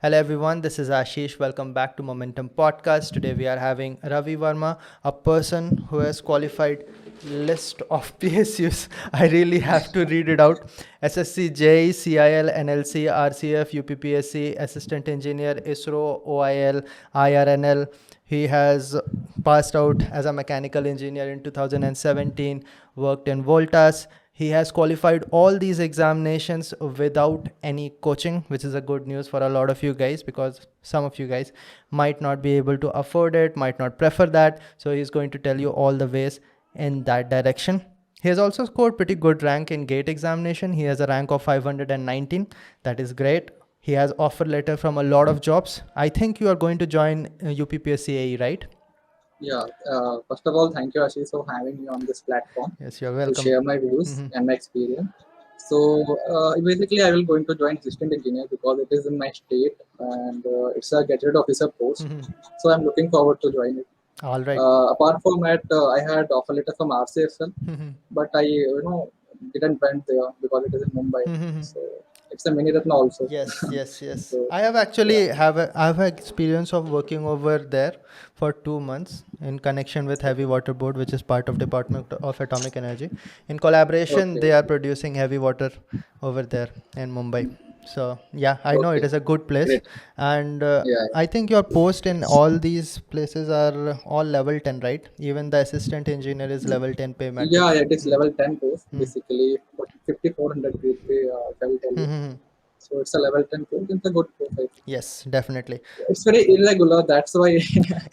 Hello everyone, this is Ashish. Welcome back to Momentum Podcast. Today we are having Ravi Verma, a person who has qualified list of PSUs. I really have to read it out. SSC, JEE, CIL, NLC, RCF, UPPSC, Assistant Engineer, ISRO, OIL, IRNL. He has passed out as a mechanical engineer in 2017, worked in Voltas. He has qualified all these examinations without any coaching, which is a good news for a lot of you guys because some of you guys might not be able to afford it, might not prefer that. So he's going to tell you all the ways in that direction. He has also scored pretty good rank in GATE examination. He has a rank of 519. That is great. He has offer letter from a lot of jobs. I think you are going to join UPPSC, right? Yeah, first of all, thank you, Ashish, for having me on this platform Yes, you're to welcome. share my views and my experience. So, basically, I will going to join assistant engineer because it is in my state and it's a gazetted officer post. So, I'm looking forward to join it. All right. Apart from that, I had offer letter from RCFL, but I, didn't went there because it is in Mumbai. So, it's a mini Ratna also. Yes, yes, yes. So, I have yeah. actually I've had experience of working over there for 2 months in connection with Heavy Water Board, which is part of Department of Atomic Energy. In collaboration, Okay, they are okay, producing heavy water over there in Mumbai. So yeah, I know it okay. is a good place, Great. and Yeah. I think your post in all these places are all level 10, right? Even the assistant engineer is level 10 pay Yeah, matrix. it is Hmm. level 10 course, Hmm. basically 5400 gateway, if I will tell Hmm. you. Hmm. So it's a level 10 course. It's a good course, I think. Yes, definitely. It's very irregular, that's why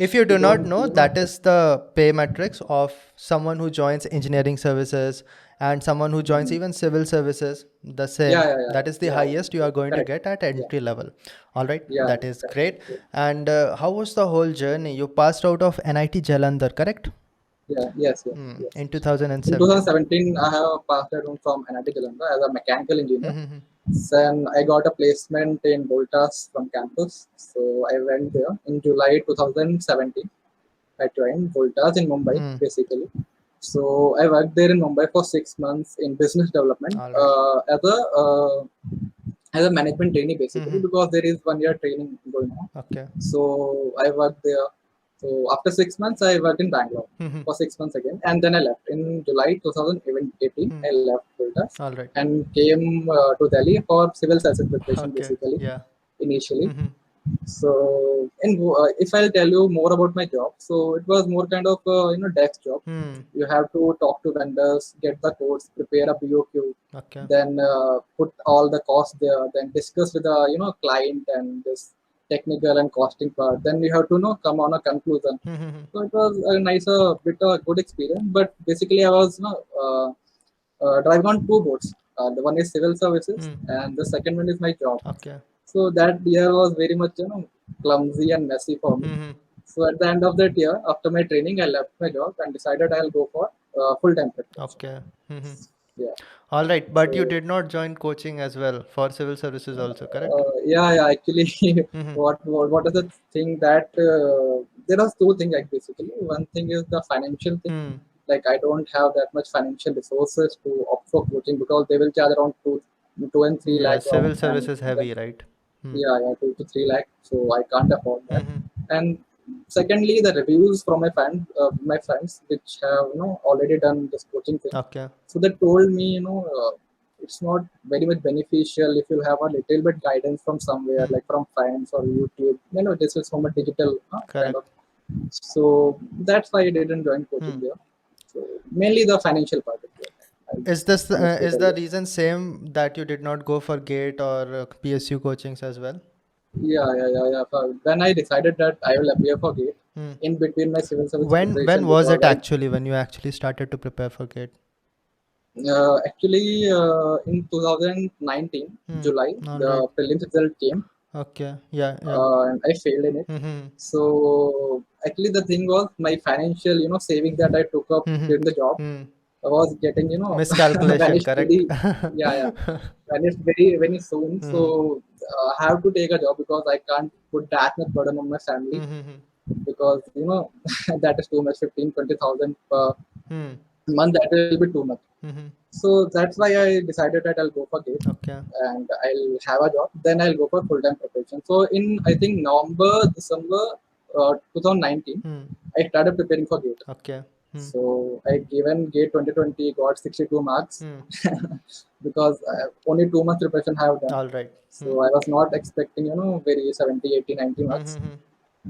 If you we do not don't, know, that is the pay matrix of someone who joins engineering services and someone who joins Mhm. even civil services, the Yeah, same. yeah, yeah, That is the yeah, highest you are going to correct. get at Yeah, entry level. All right, yeah, that is correct. great. Yeah, And how was the whole journey? You passed out of NIT Jalandhar, correct? yeah, yes, yes, yes. In In 2017. 2017, I have passed out from NIT Jalandhar as a mechanical engineer. Hmm. Then I got a placement in Voltas from campus. So I went there in July 2017. I joined Voltas in Mumbai, Hmm. basically. So I worked there in Mumbai for 6 months in business development All right. as a management trainee, basically, Hmm. because there is 1 year training going on. Okay. So I worked there. So after 6 months, I worked in Bangalore Hmm. for 6 months again, and then I left in July 2018. Hmm. I left Voltas All right. and came to Delhi for civil services preparation, Okay. basically, Yeah. initially. Hmm. So, if I'll tell you more about my job, so it was more kind of desk job. Hmm. You have to talk to vendors, get the quotes, prepare a BOQ, Okay. then put all the costs there, then discuss with the client and this technical and costing part. Then you have to come on a conclusion. Hmm. So it was a nice bit good experience. But basically, I was driving on two boats. The one is civil services, Hmm. and the second one is my job. Okay. So that year was very much, clumsy and messy for me. Hmm. So at the end of that year, after my training, I left my job and decided I'll go for full-time preparation. Okay. Hmm. Yeah. All right, but you So did not join coaching as well for civil services also, correct? yeah. Actually, Mm-hmm. what is the thing that there are two things like basically. One thing is the financial thing. Hmm. Like I don't have that much financial resources to opt for coaching because they will charge around two and three Yeah, lakh, civil and services then heavy, right? Hmm. yeah, 2 to 3 lakh. So I can't afford that. Mm-hmm. And secondly, the reviews from my friends, which have already done this coaching thing. Okay. So they told me, it's not very much beneficial if you have a little bit guidance from somewhere, Hmm. like from friends or YouTube. This is from a digital kind of. Correct. So that's why I didn't join coaching Hmm. there. So mainly the financial part is there. I Is this honestly is tell the you. reason same that you did not go for GATE or PSU coachings as well? Yeah. When I decided that I will appear for GATE Hmm. in between my civil service When preparation was because it actually when you actually started to prepare for GATE? actually in 2019 Hmm. July All the right. prelims result came Okay. Yeah. Yeah. and I failed in it. Mm-hmm. So actually the thing was my financial savings that I took up Mm-hmm. during the job Hmm. was getting Miscalculation, vanished correct? very, yeah, vanished very very soon. Hmm. So I have to take a job because I can't put that much burden on my family Hmm. because that is too much, 15 20,000 per Hmm. month that will be too much. Mm-hmm. So that's why I decided that I'll go for GATE Okay. and I'll have a job. Then I'll go for full time preparation. So in I think November, December 2019, Hmm. I started preparing for GATE. Okay. Hmm. So I given GATE 2020, got 62 marks Hmm. because only 2 months preparation I have done. All right. So Hmm. I was not expecting, very 70, 80, 90 Hmm. marks. Hmm.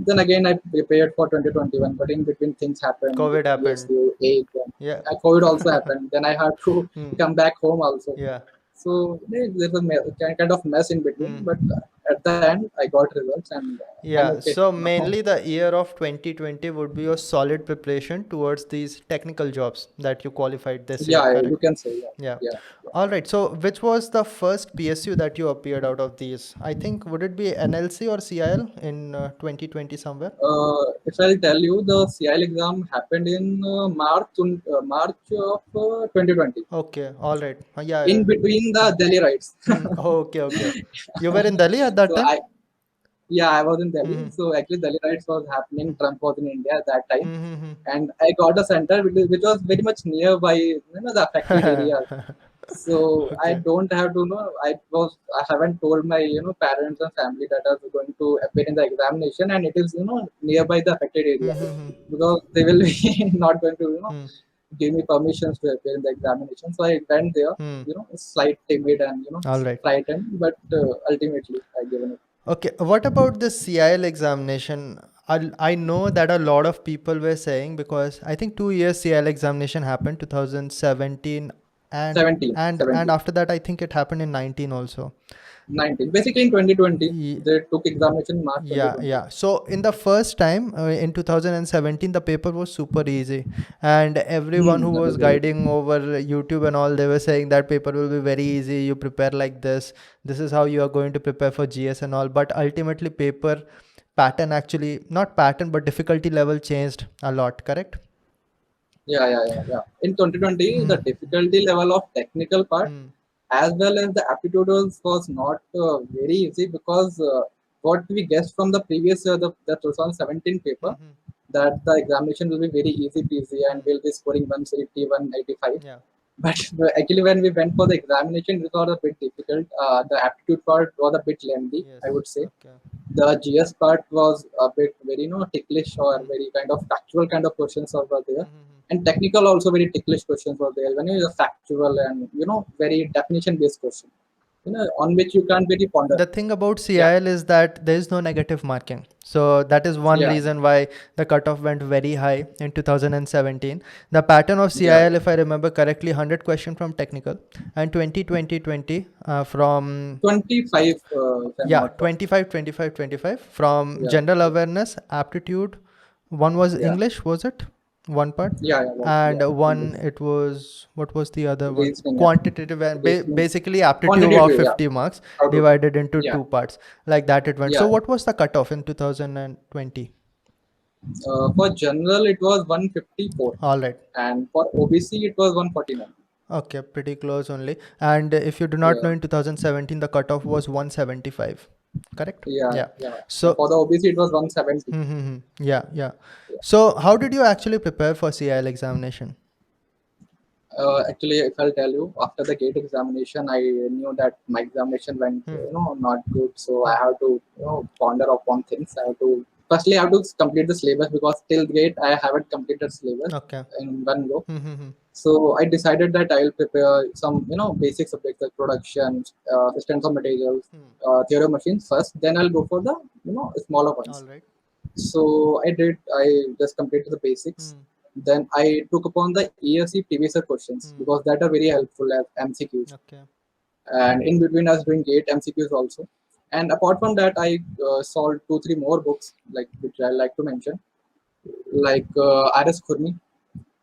Then again, I prepared for 2021, but in between things happened with COVID happened. PSU, exam. Yeah. COVID also happened. Then I had to Hmm. come back home also. Yeah. So there's a kind of mess in between, Hmm. but at the end, I got results and I'm Yeah, okay so now. mainly the year of 2020 would be your solid preparation towards these technical jobs that you qualified this year, Yeah, you correct? can say, yeah, Yeah. yeah, yeah. All right. So, which was the first PSU that you appeared out of these? I think would it be NLC or CIL in 2020 somewhere? If I'll tell you, the CIL exam happened in March of 2020, Okay. All right. Yeah. in Yeah. between the Delhi riots. Hmm. Okay. Okay. You were in Delhi at that So time? yeah, I was in Delhi. Mm-hmm. So actually, Delhi riots was happening. Trump was in India at that time, Mm-hmm. and I got a center which was very much nearby, the affected areas. So I Okay. don't have to know. I haven't told my parents and family that I was going to appear in the examination, and it is nearby the affected area Mm-hmm. because they will be not going to Hmm. give me permissions to appear in the examination. So I went there, Hmm. slight timid and All right. frightened, but ultimately I given it. Okay, what about the CIL examination? I know that a lot of people were saying because I think 2 years CIL examination happened 2017 and 17. after that I think it happened in 19 also. 19. Basically, in 2020, Ye- they took examination March Yeah, 2020. yeah. So in the first time in 2017, the paper was super easy, and everyone who That was was very. guiding over YouTube and all, they were saying that paper will be very easy. You prepare like this. This is how you are going to prepare for GS and all. But ultimately, paper pattern actually not pattern but difficulty level changed a lot. Correct? Yeah. In 2020, the Hmm. difficulty level of technical part Hmm. as well as the aptitude was not very easy because what we guessed from the previous the 2017 paper Hmm. that the examination will be very easy peasy and Hmm. we'll be scoring 180, 185. Yeah. But actually, when we went for the examination, it was a bit difficult. The aptitude part was a bit lengthy, Yes. I would say. Okay. The GS part was a bit very ticklish or Hmm. very kind of factual kind of questions over there, Hmm. and technical also very ticklish questions were there. When you factual and very definition based question, on which you can't really ponder. The thing about Yeah, CIL is that there is no negative marking. So that is one yeah, reason why the cutoff went very high in 2017. The pattern of yeah. CIL, if I remember correctly, 100 question from technical and 20 from 25, if I'm yeah not wrong. 25 from Yeah, general awareness, aptitude. One was yeah, English, was it? One part, yeah. and one English. it was what was the other one? Reasoning, Quantitative and reasoning, basically aptitude of quantitative. Yeah, 50 marks how to. divided into Yeah, two parts. Like that it went. So yeah. what was the cutoff in 2020? For general, it was 154, All right. and for OBC, it was 149. Okay, pretty close only. And if you do not know, Yeah, in 2017 the cutoff was 175. Correct? yeah, Yeah. yeah. So For the OBC, it was 170. mm-hmm. Yeah, yeah. So how did you actually prepare for CIL examination? Actually, if I'll tell you, after the gate examination, I knew that my examination went, Hmm. not good. So I Hmm. have to, ponder upon things. I have to firstly I have to complete the syllabus because till gate I haven't completed syllabus Okay. in one go. Mm-hmm. So I decided that I will prepare some, basic subjects like production, systems of materials, Hmm. theory of machines first. Then I'll go for the, smaller All ones. right. So I did. I just completed the basics. Hmm. Then I took upon the ESC previous year questions Hmm. because that are very helpful as MCQs. Okay. And in between, I was doing gate MCQs also. And apart from that, I solved 2, 3 more books like which I like to mention, like RS Khurmi.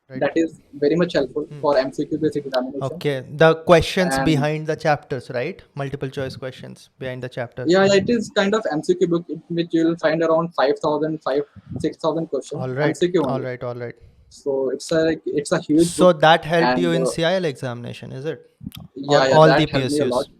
Right. That is very much helpful Hmm. for MCQ based examination. Okay. The questions And behind the chapters, right? Multiple choice questions behind the chapters. yeah, it is kind of MCQ book which you will find around 5,000, 6,000 questions All right. MCQ All only. right. All right. So it's a huge So book, that helped you and in CIL examination, is it? yeah, All the that helped me a lot. PSUs.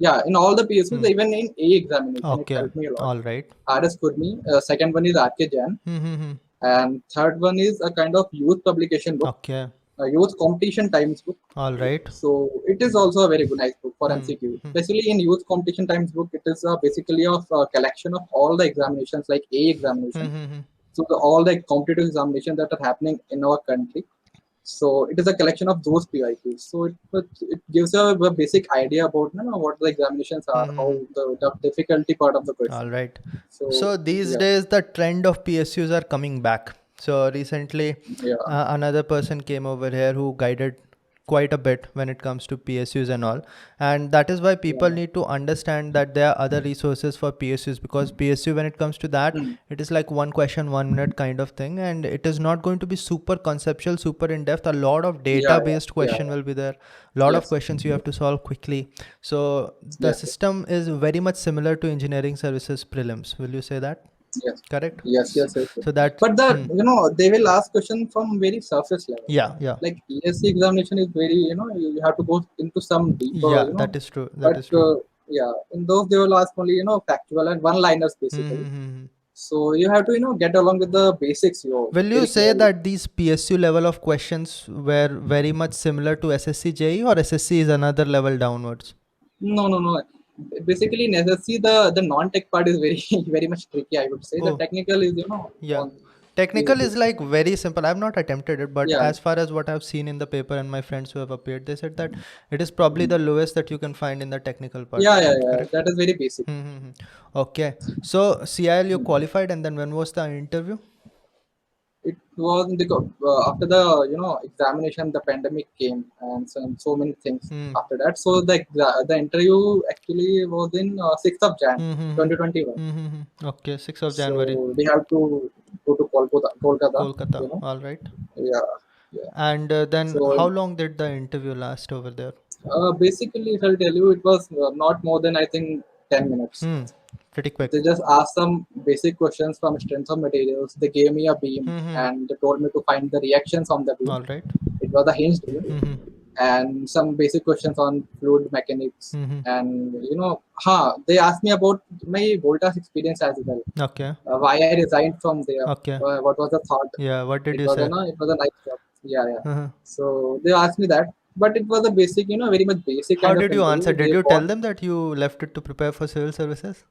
Yeah, in all the PSUs, Hmm. even in A examination, it Okay. helped me a lot. All right. RS Kurmi, second one is RK Jain, Mm-hmm. and third one is a kind of youth publication book. Okay. Youth Competition Times book. All right. So it is also a very good nice book for Hmm. MCQ. Especially in Youth Competition Times book, it is basically a collection of all the examinations like A examination. Hmm. So all the competitive examinations that are happening in our country. So it is a collection of those PIQs. So it gives a basic idea about what the examinations are, how Hmm. the difficulty part of the All question. right. So So these yeah, days the trend of PSUs are coming back. So recently, yeah, another person came over here who guided quite a bit when it comes to PSUs and all, and that is why people yeah. need to understand that there are other resources for PSUs, because PSU, when it comes to that, Hmm. it is like one question 1 minute kind of thing, and it is not going to be super conceptual, super in depth. A lot of Yeah, data yeah, based yeah, question yeah. will be there, lot of Yes, questions you have to solve quickly. So the yes, system is very much similar to engineering services prelims, will you say that? yes, Correct. yes, yes, yes, yes. So that But they will ask question from very surface level. yeah, yeah, Like ESC examination is very, you have to go into some deeper, yeah, that is true, that But is true. yeah, in those they will ask only, factual and one-liners basically. Mm-hmm. So you have to, get along with the basics Will you very say clearly. that these PSU level of questions were very much similar to SSC JE, or SSC is another level downwards? No, no, no. Basically, in SSC, the non-tech part is very, very much tricky, I would say. The Oh, technical is, yeah. on easy Technical is peasy. like very simple. I've not attempted it, but Yeah. as far as what I've seen in the paper and my friends who have appeared, they said that it is probably the lowest that you can find in the technical part. Yeah, yeah, yeah. Correct? That is very basic. Mm-hmm. Okay. So CIL you qualified, and then when was the interview? It was after the examination, the pandemic came and so many things Hmm. after that. So the interview actually was in 6th of Jan Mm-hmm. 2021. Mm-hmm. Okay, 6th of So January, we have to go to Kolkata, Kolkata. All right. Yeah, yeah. And then So how long did the interview last over there? basically, if I'll tell you, it was not more than I think 10 minutes. Hmm. Pretty quick. They just asked some basic questions from strength of materials. They gave me a beam Mm-hmm. and they told me to find the reactions on the beam. All right. It was a hinged beam. Mm-hmm. And some basic questions on fluid mechanics. Mm-hmm. And they asked me about my Voltas experience as well. Okay. Why I resigned from there. Okay. What was the thought? Yeah. What did It you was a say? no, it was a nice job. Yeah, yeah. Uh-huh. So they asked me that, but it was a basic, very much basic How kind of did you answer? interview. Did They you tell want them that you left it to prepare for civil services?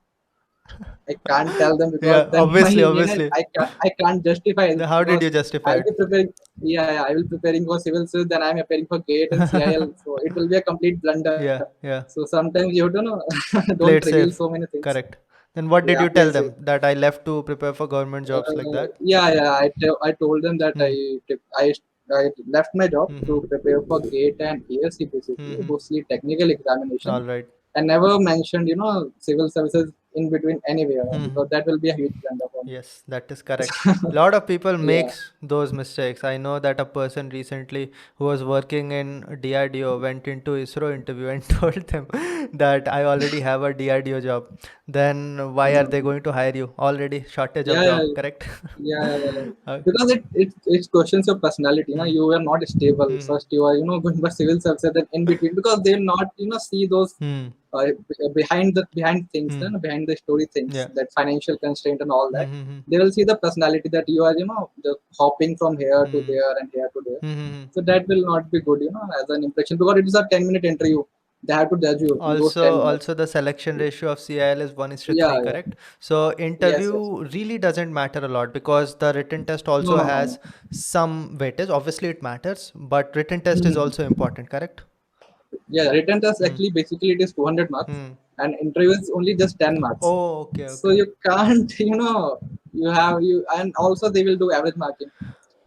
I can't tell them because Yeah. then my Obviously. Obviously. I can't justify it Then how did because you justify I'll it? be preparing. Yeah, yeah, I will preparing for civil service, then I'm preparing for GATE and CIL. So it will be a complete blunder. Yeah. Yeah. So sometimes you don't know, Play don't it reveal safe. so many things. Correct. Then what did Yeah, you tell play safe. them? That I left to prepare for government jobs like that? Yeah, yeah. I told them that Hmm. I left my job to Mm-hmm. prepare for GATE and ESC basically, Mm-hmm. mostly technical examination. All right. I never mentioned, civil services in between anywhere Hmm. because that will be a huge blunder for me. Yes, that is correct. A lot of people Yeah. makes those mistakes. I know that a person recently who was working in DRDO went into ISRO interview and told them that I already have a DRDO job. Then why are they Mm. going to hire you? Already shortage of Yeah, job, yeah, correct? yeah, yeah, yeah. Uh, Because it questions your personality. hmm. You are not stable. Hmm. First, you are going for civil services, then in between because they will not see those Hmm. behind things, Hmm. behind the story things, Yeah. that financial constraint and all that. Hmm. They will see the personality that you are just hopping from here to Hmm. there and here to there. Hmm. So that will not be good, as an impression because it is a 10-minute interview. They have to judge you in those 10 minutes. Also the selection ratio of CIL is 1 is to Yeah, 3, yeah. correct? So Yes, yes. interview really doesn't matter a lot because the written test No, also no, no, has no. some weightage. Obviously it matters, but written test is Mhm. also important, correct? Yeah, written test Hmm. actually basically it is 200 marks Hmm. and interview is only just 10 marks. Oh, okay, So okay. you can't, and also they will do average marking.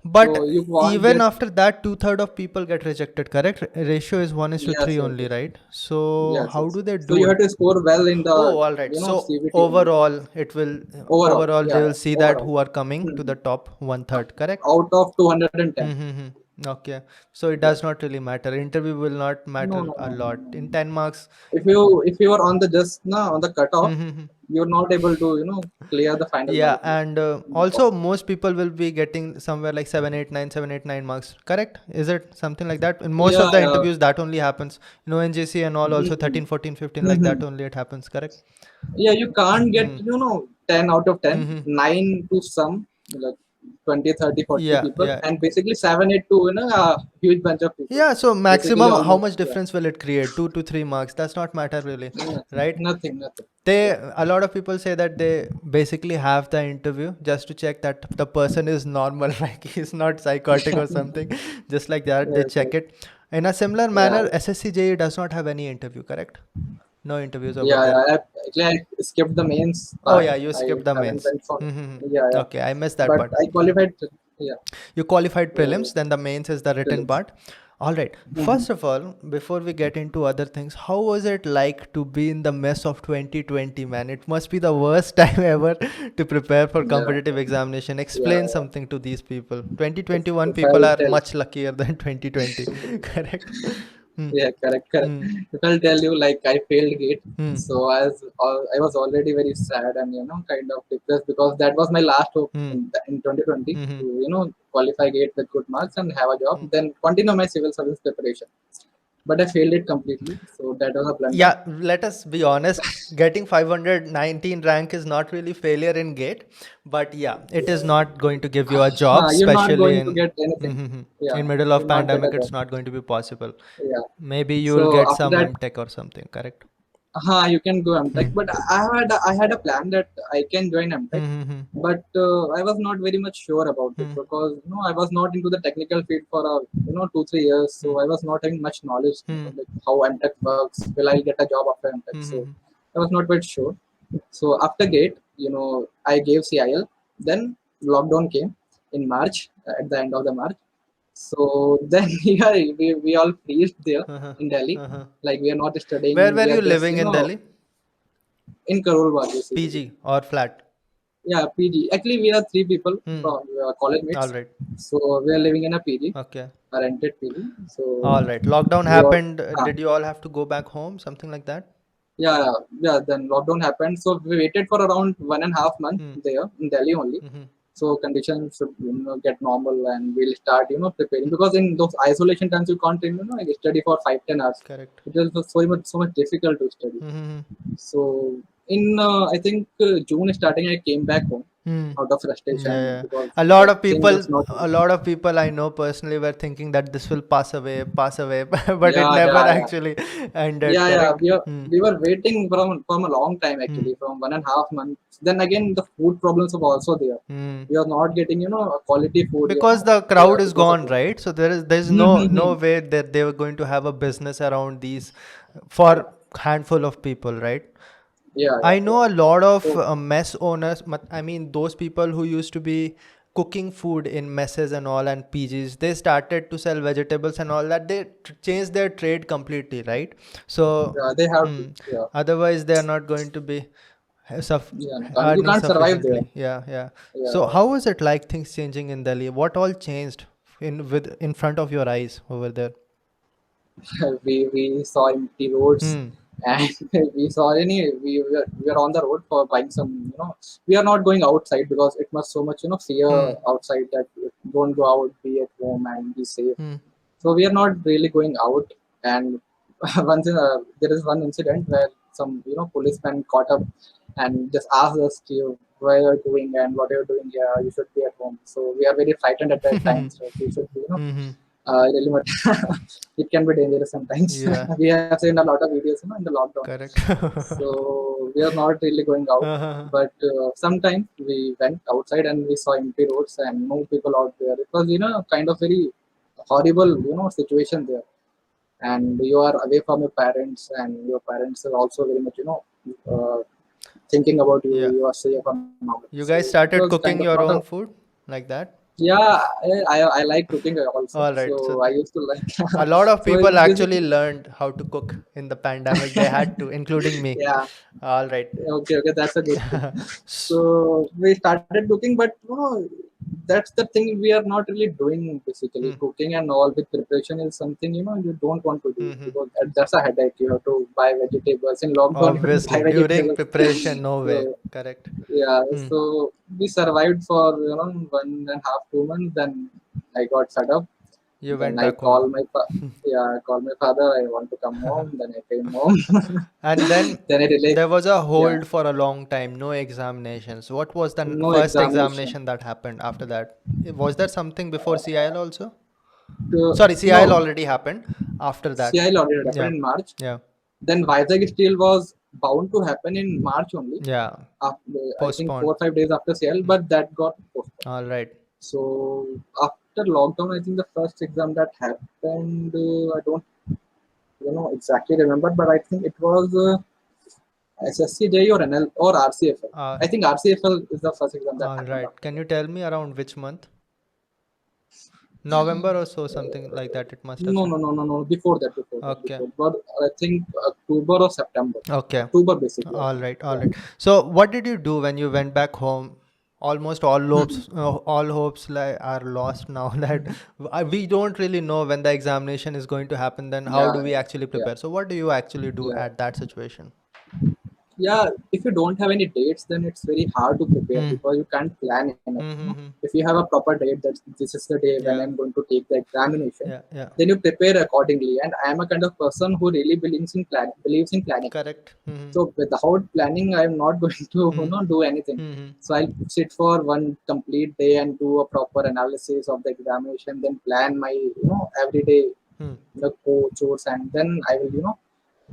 So But you can't even just, after that, 2/3 of people get rejected, correct? Ratio is 1 is to yes, 3 yes, only, yes, right? So yes, how yes. do they So you do have it? to score well in Oh, the, all right. So CVT only. overall, it will Overall, overall yeah, they will yeah, see that overall. who are coming to Mhm. the top 1/3, correct? Out of 210. Mm-hmm. Okay. So it Yeah. does not really matter. Interview will not No, matter no, a no, no, lot. no, In no. 10 marks. If you are on the just no on the cutoff, Mm-hmm. you're not able to clear the final Yeah, mark. and No. also most people will be getting somewhere like 7, 8, 9 marks. Correct? Is it something like that? In most Yeah, of the yeah. interviews, that only happens. In ONGC and all, also Mhm. 13, 14, 15, like that Mhm. only it happens. Correct? Yeah, you can't get Hmm. 10 out of 10, Mm-hmm. 9 to some, like 20, 30, 40 Yeah, people, yeah. and basically 7, 8 to a huge bunch of people. Yeah, so Basically, maximum how almost, much yeah, difference will it create? 2 to 3 marks. Does not matter really, nothing, right? nothing, nothing. They Yeah, A lot of people say that they basically have the interview just to check that the person is normal, like he's not psychotic or something. Just like that, they yes, yes. check it. In a similar Yeah, manner, SSCJ does not have any interview, correct? No interviews over yeah, there. yeah. Actually, I skipped the mains Oh part. yeah, you I skipped the haven't mains. went for. Mm-hmm. Yeah, yeah. Okay, I missed that But part. I qualified. Yeah. You qualified So, prelims, then the mains is the written prelims. part. All right. Mhm. First of all, before we get into other things, how was it like to be in the mess of 2020, man? It must be the worst time ever to prepare for Yeah, competitive examination. yeah, Explain yeah. something to these people. If, 2021 if people I'll are tell. much luckier than 2020. Correct? Hmm. Yeah, correct, correct. Hmm. If I'll tell you, like I failed GATE, Hmm. so I was already very sad and kind of depressed because that was my last hope Hmm. in 2020 Hmm. to qualify GATE with good marks and have a job, Hmm. then continue my civil service preparation. But I failed it completely, so that was a blunder. Yeah, let us be honest. Getting 519 rank is not really failure in GATE, but yeah, it is not going to give you a job, You're not especially going to in get anything. Mhm. Yeah, In middle of you'll not get a pandemic. job. It's not going to be possible. Yeah. Maybe you will So get after some that, MTech or something. Correct? you can go MTech, Hmm. but I had a plan that I can join MTech, Hmm. Hmm. but I was not very much sure about it Hmm. because I was not into the technical field for 2, 3 years, Hmm. so I was not having much knowledge, Hmm. like how MTech works. Will I get a job after MTech? Hmm. So Hmm. I was not quite sure. So after GATE, I gave CIL. Then lockdown came in March, at the end of the March. So then yeah, we all freezed there Uh-huh. in Delhi. Uh-huh. Like we are not Where studying. were We are you just living in Delhi? in Karol Bagh basically. PG or flat? Yeah, PG. Actually, we are three people Hmm. from college All mates. right. So we are living in a PG, Okay. a rented PG. So All right. Lockdown we all, happened. uh, Did you all have to go back home? Something like that? yeah, yeah. Then lockdown happened. So we waited for around 1.5 months Hmm. there in Delhi only. Hmm. So conditions should get normal and we'll start preparing because in those isolation times you can't like study for 5-10 hours. Correct. It is so much difficult to study. Hmm. So in I think June starting I came back home Hmm. out of Yeah, frustration yeah. because A lot the of thing people, was not. a lot of people I know personally were thinking that this will pass away, but it Yeah, never yeah, yeah. actually ended. Yeah, yeah. Correct? We were Hmm. we were waiting from a long time Hmm. actually, from 1.5 months. Then again, the food problems were also there. Hmm. We are not getting a quality food Because the there crowd is because of gone, that. right? So there's no Hmm. way that they were going to have a business around these for handful of people, right? Yeah, yeah, I know yeah. a lot of So mess owners. I mean, those people who used to be cooking food in messes and all and PGs, they started to sell vegetables and all that. They changed their trade completely, right? So, yeah, they have to. hmm, Yeah, otherwise they are not going to be yeah. You earning can't survive there. sufficiently. Yeah, yeah. So, Yeah. how was it like things changing in Delhi? What all changed in front of your eyes over there? We saw empty roads Hmm. and we were on the road for buying some we are not going outside because it was so much fear Hmm. outside that don't go out, be at home and be safe. Hmm. So we are not really going out. And there is one incident where some policemen caught up and just asked us to where you're doing and what you're doing here, you should be at home. So we are very frightened at that time, so we should be Hmm. really much. It can be dangerous sometimes. Yeah. We have seen a lot of videos in the lockdown. Correct. So we are not really going out, Uh-huh. but sometimes we went outside and we saw empty roads and no people out there. It was kind of very horrible situation there, and you are away from your parents and your parents are also very much uh, thinking about you. Yeah. You are safe and all. You So guys it started was kind cooking of your not a. own food like that? Yeah, I like cooking also, All right. So so I used to like. a lot of So people it's actually basically, learned how to cook in the pandemic. They had to, including me. yeah. All right. Okay, okay, that's a good thing. S- So we started cooking, but that's the thing we are not really doing basically. hmm. Cooking and all with preparation is something you don't want to do Hmm. because that's a headache. You have to buy vegetables in lockdown. You have to Obviously, buy during vegetables. preparation, no way. So Correct. yeah, Hmm. so we survived for 1.5, 2 months. Then I got fed up You Then went I back home. called my yeah, I called my father. I want to come home. Then I came home. And then Then I really, there was a yeah, hold for a long time, no examinations. What was the no first examination. examination that happened after that? Was there something before CIL also? Sorry, CIL No, already happened after that. CIL already Yeah. happened in March. Yeah. Then Vizag Steel was bound to happen in March only. Yeah. After, I think Postponed. 4 or 5 days after CIL, but that got postponed. All right. So after lockdown, I think the first exam that happened, I don't exactly remember, but I think it was SSC or NL or RCFL. Uh, I think RCFL is the first exam that all happened right. after Can you that. tell me around which month? November or so, something like that. It must have No, been. no, no, no, no. Before that, before that, Okay. before. But I think October or September. Okay. October basically, I All think. right. All Yeah. right. So, what did you do when you went back home? Almost all hopes are lost now that we don't really know when the examination is going to happen. Then how Yeah, do we actually yeah, prepare? So, what do you actually do yeah. at that situation? Yeah, if you don't have any dates, then it's very hard to prepare Hmm. because you can't plan anything. Hmm. Hmm. If you have a proper date that this is the day when Yeah. I'm going to take the examination, Yeah. Yeah. then you prepare accordingly. And I am a kind of person who really believes in planning. Correct. Hmm. So without planning, I'm not going to Hmm. do anything. Hmm. So I'll sit for one complete day and do a proper analysis of the examination, then plan my everyday Hmm. chores, and then I will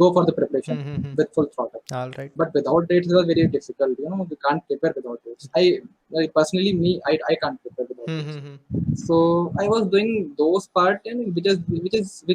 go for the preparation Hmm. Hmm. with full throttle. All right. But without dates, it was very difficult. You can't prepare without dates. Personally, I can't prepare without Hmm. dates. Hmm. So I was doing those part, and which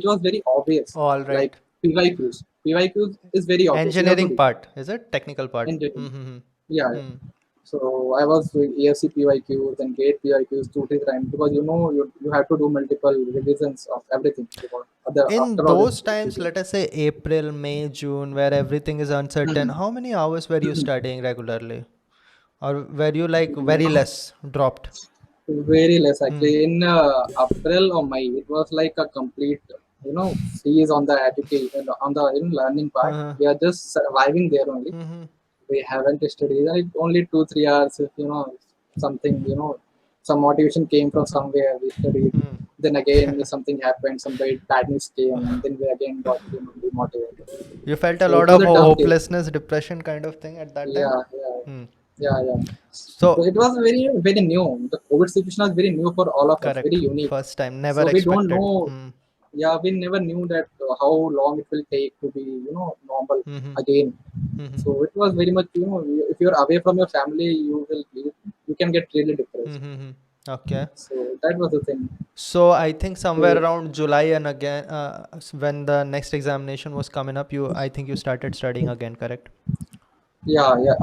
was very obvious, All like right. PYQs. PYQs is very obvious. You have to Engineering do part, is it? Technical part. engineering. Mm-hmm. Yeah, yeah. Hmm. So I was doing EFC PYQs and gate PYQs 2 3 times because you have to do multiple revisions of everything before In after all this those times, sitting. let us say April, May, June, where everything is uncertain, Mhm. how many hours were you studying regularly? Or were you like very No, less dropped? very less Hmm. actually. In April or May, it was like a complete, freeze on the education, on the learning part. Uh-huh. We are just surviving there only. Mm-hmm. We haven't studied like only 2 3 hours. If, something, some motivation came from somewhere. We studied. Hmm. Then again, something happened. Some bad news came, and then we again got demotivated. You felt a So it lot was of a tough day. hopelessness, depression kind of thing at that time? Yeah, yeah, Hmm. yeah, yeah. So So, it was very, very new. The COVID situation was very new for all of us, very correct. unique. First time, never So we don't expected. know. Hmm. Yeah, we never knew that how long it will take to be, normal Mm-hmm. again. Mm-hmm. So it was very much, if you're away from your family, you can get really depressed. Mm-hmm. Okay. So that was the thing. So I think somewhere So around July and again, when the next examination was coming up, I think you started studying again, correct? yeah, yeah.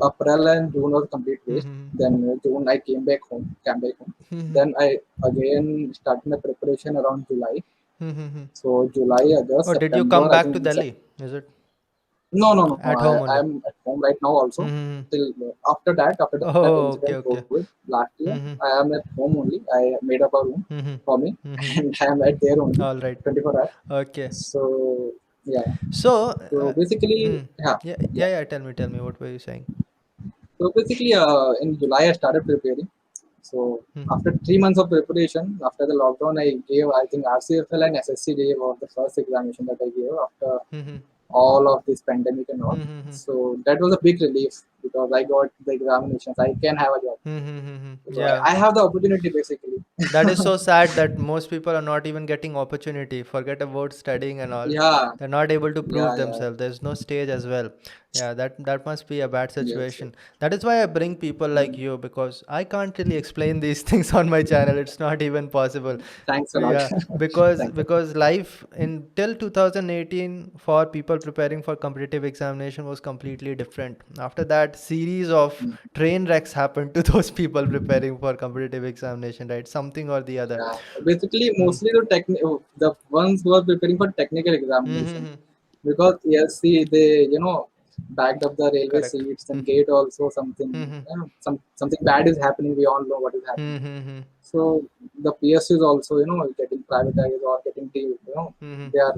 April and June was complete waste. Mm-hmm. Then June I came back home. Mm-hmm. Then I again started my preparation around July. Mm-hmm. So July, August, Or did you September. come I back think to Delhi? Is it no, no, no, no. at home only? I'm at home right now also. Mm-hmm. Till after that, after that Oh, okay, incident okay. COVID last year, Mm-hmm. I am at home only. I made up a room Mm-hmm. for me, Mm-hmm. and I am at there only, All right. 24 hours. Okay. So yeah. So, So basically, hmm. yeah, Yeah, yeah. yeah, yeah. Tell me, what were you saying? So basically, in July I started preparing. So Hmm. after 3 months of preparation, after the lockdown, I gave I think RCFL and SSC gave was the first examination that I gave after Mm-hmm. all of this pandemic and all. Mm-hmm. So that was a big relief because I got the examinations. I can have a job. Mm-hmm. So Yeah. I have the opportunity basically. That is so sad that most people are not even getting opportunity. Forget about studying and all. Yeah, They're not able to prove yeah, yeah. themselves. There's no stage as well. Yeah, that must be a bad Yes, yes. situation. That is why I bring people like Mm. you because I can't really explain these things on my channel. It's not even possible. Thanks a lot. Yeah, because Thank you. because life in till 2018 for people preparing for competitive examination was completely different. After that, series of Mm. train wrecks happened to those people preparing for competitive examination, right? Something or the other. Yeah. Basically, Hmm. mostly the ones who are preparing for technical examination Mm-hmm. because ESC they backed up the railway Correct. seats and gate also something Mm-hmm. something bad is happening. We all know what is happening. Mm-hmm. So the PSUs also, getting privatized or getting Mm-hmm. they are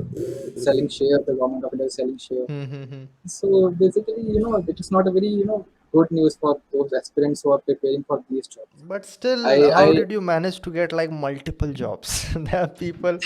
selling share. The government of India is selling share. Mm-hmm. So basically, it is not a very good news for those aspirants who are preparing for these jobs. But still, how I did you manage to get like multiple jobs? There are people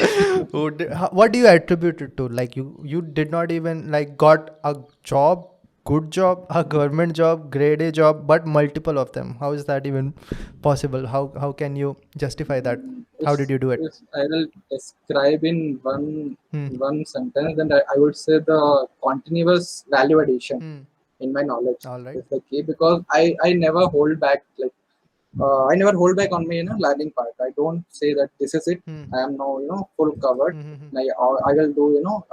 who did, what do you attribute it to? Like you did not even like got a job, good job, a government job, grade A job, but multiple of them. How is that even possible? How can you justify that? if How did you do it? if I will describe in Hmm. one sentence, then I would say the continuous value addition Hmm. in my knowledge All right. is the key, because I never hold back, like I never hold back on my learning part. I don't say that this is it. Hmm. I am now full covered. Hmm. I will do,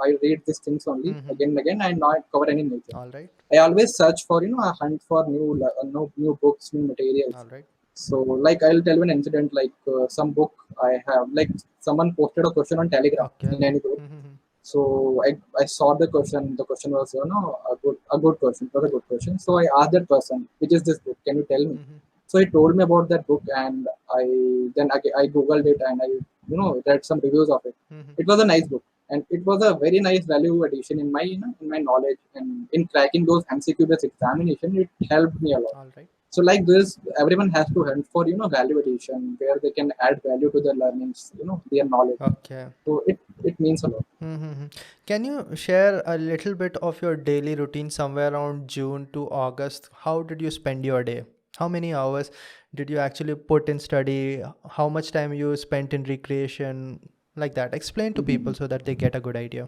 I read these things only Hmm. again and again. I not cover any new thing. All right. I always search for, I hunt for new books, new materials. All right. So like I'll tell you an incident, like some book I have, like someone posted a question on Telegram Okay. in any group. Hmm. So I saw the question. The question was, a good question. It was a good question. So I asked that person, which is this book? Can you tell me? Hmm. So he told me about that book, and I googled it, and I read some reviews of it. Hmm. It was a nice book, and it was a very nice value addition in my in my knowledge, and in cracking those MCQ based examination. It helped me a lot. All right. So like this, everyone has to hunt for value addition, where they can add value to their learnings, their knowledge. Okay. So it means a lot. Mm-hmm. Can you share a little bit of your daily routine somewhere around June to August? How did you spend your day? How many hours did you actually put in study? How much time you spent in recreation? Like that. Explain to people Mhm. so that they get a good idea.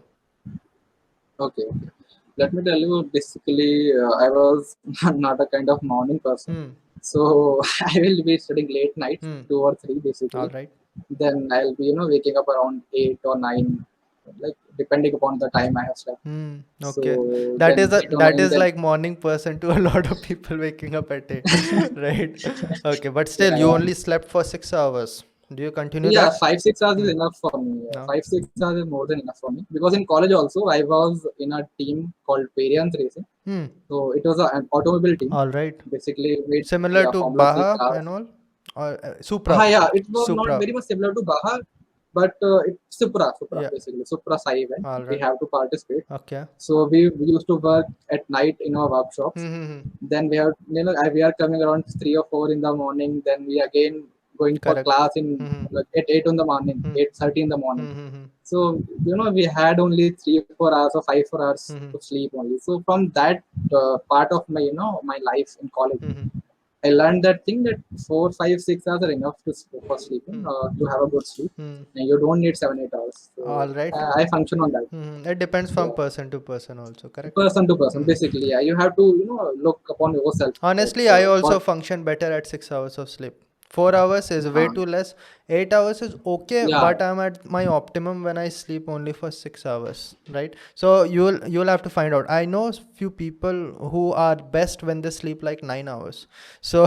Okay, okay. Let me tell you, basically, I was not a kind of morning person. Hmm. So I will be studying late nights, Hmm. 2 or 3 All basically. right. Then I'll be, waking up around 8 or 9, like depending upon the time I have slept. Hmm. Okay. So That then is a 8 or 9, that is then like morning person to a lot of people waking up at 8, right? Okay, but still yeah, you yeah. only slept for 6 hours. Do you continue Yeah, that? 5 6 hours is Hmm. enough for me. Yeah. No. 5 6 hours is more than enough for me, because in college also I was in a team called Variance Racing. Hmm. So it was an automobile team. All right. Basically, with Similar to Formula 3 Baha cars. and all, or Supra. Yeah, it was not Supra. very much similar to Baha, but it's Supra Yeah. basically, Supra Sai event. All We right. have to participate. Okay. So we used to work at night in our workshops. Mm-hmm. Then we are coming around 3 or 4 in the morning. Then we again going for Correct. class in Mm-hmm. like, at 8 in the morning, Mm-hmm. 8:30 in the morning. Mm-hmm. So we had only 3 4 hours or 5 4 hours Mm-hmm. to sleep only. So from that part of my my life in college, Mm-hmm. I learned that thing that 4 5 6 hours are enough for sleeping, to have a good sleep, Mm-hmm. and you don't need 7 8 hours. So All right. I function on that. Mm-hmm. It depends from Yeah, person to person also, correct? person to person, Mm-hmm. basically. Yeah, you have to look upon yourself. Like Honestly, I also what? function better at 6 hours of sleep. 4 hours is way too less. 8 hours is okay, Yeah, but I'm at my optimum when I sleep only for 6 hours, right? So you'll have to find out. I know few people who are best when they sleep like 9 hours. So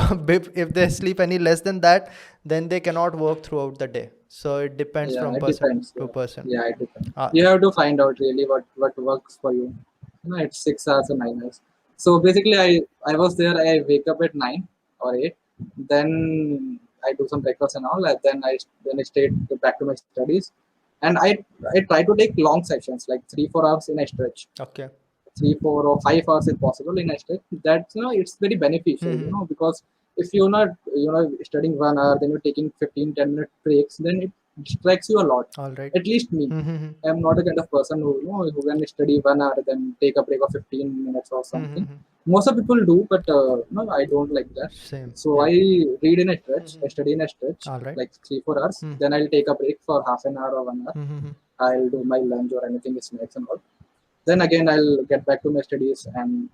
if they sleep any less than that, then they cannot work throughout the day. So it depends yeah, from it person depends. to Yeah, person. yeah, it depends. Uh, You have to find out really what works for you. It's 6 hours or 9 hours. So basically, I was there. I wake up at 9 or 8. Then I do some breakfast and all. And then I stayed back to my studies. And I try to take long sessions, like 3 4 hours in a stretch. okay. 3 4 or 5 hours if possible in a stretch. That's it's very beneficial, Mm-hmm. because if you're not studying 1 hour, then you're taking 15 10 minute breaks, then it distracts you a lot. All right. At least me. Mm-hmm. I'm not a kind of person who can study 1 hour, then take a break of 15 minutes or something. Mm-hmm. Most of people do, but no, I don't like that. Same. So Yeah. I read in a stretch, I Mm-hmm. study in a stretch, All right. like 3 4 hours. Mm-hmm. Then I'll take a break for half an hour or 1 hour. Mm-hmm. I'll do my lunch or anything, snacks and all. Then again, I'll get back to my studies, and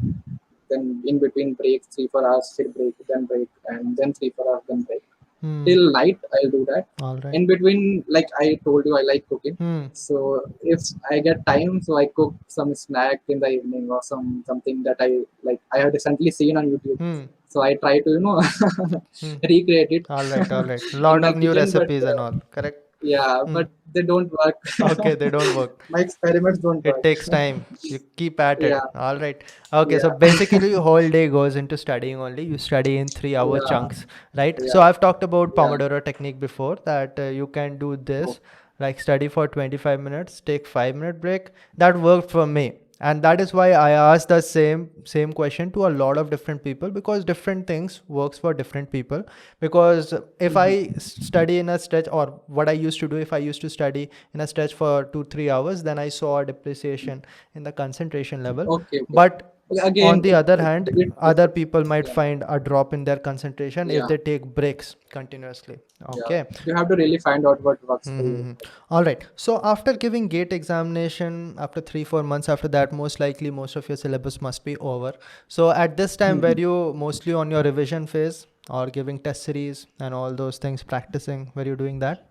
then in between breaks, 3 4 hours, sit break, and then 3 4 hours, then break. Hmm. Till night, I'll do that. All right. In between, like I told you, I like cooking. Hmm. So if I get time, so I cook some snack in the evening or something that I like. I have recently seen on YouTube. Hmm. So I try to Hmm. recreate it All right. All right. in Lot my of new kitchen. But recipes and all. Correct. Yeah, Hmm. but they don't work. Okay, they don't work. My experiments don't It work. takes time. You keep at Yeah, it. All right. Okay. So yeah, basically, your whole day goes into studying only. You study in 3 hour yeah, chunks, right? So yeah, I've talked about yeah. Pomodoro technique before that you can do Oh, this, like study for 25 minutes, take 5 minute break. That worked for me. And that is why I asked the same question to a lot of different people, because different things works for different people. Because if mhm. I study in a stretch, or what I used to do, if I used to study in a stretch for 2 3 hours, then I saw a depreciation in the concentration level. Okay, okay. But Okay, on again, the other hand, it other differs. people might Yeah, find a drop in their concentration if yeah, they take breaks continuously. yeah. Okay. You have to really find out what works for you. Mm-hmm. All right. So after giving GATE examination, after 3 4 months after that, most likely most of your syllabus must be over. So at this time, were Mhm. you mostly on your revision phase or giving test series and all those things, practicing? Were you doing that?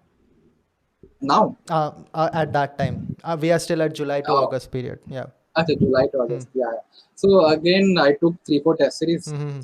Now, At that time, we are still at July to uh, August period. Yeah. okay, July to Hmm. August. Yeah, yeah. So again, I took 3 4 test series Mm-hmm.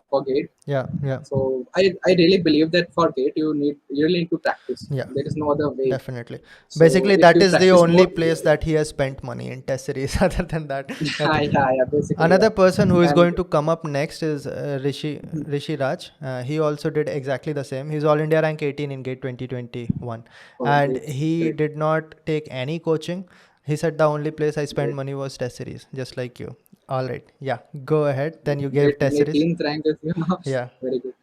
for GATE. Yeah. Yeah. So I really believe that for GATE you really need to practice. Yeah. There is no other way. Definitely. So Basically, if that you is the practice only more, place that he has spent money in test series. Other than that, yeah, nothing. yeah, yeah, basically, Another yeah. person who is And going to come up next is Rishi Raj. He also did exactly the same. He's All India rank 18 in GATE 2021, oh, and great, he great, did not take any coaching. He said the only place I spent great, money was test series, just like you. All right, yeah, go ahead. Then you great. gave test In series. 18th rank is Yeah. very good.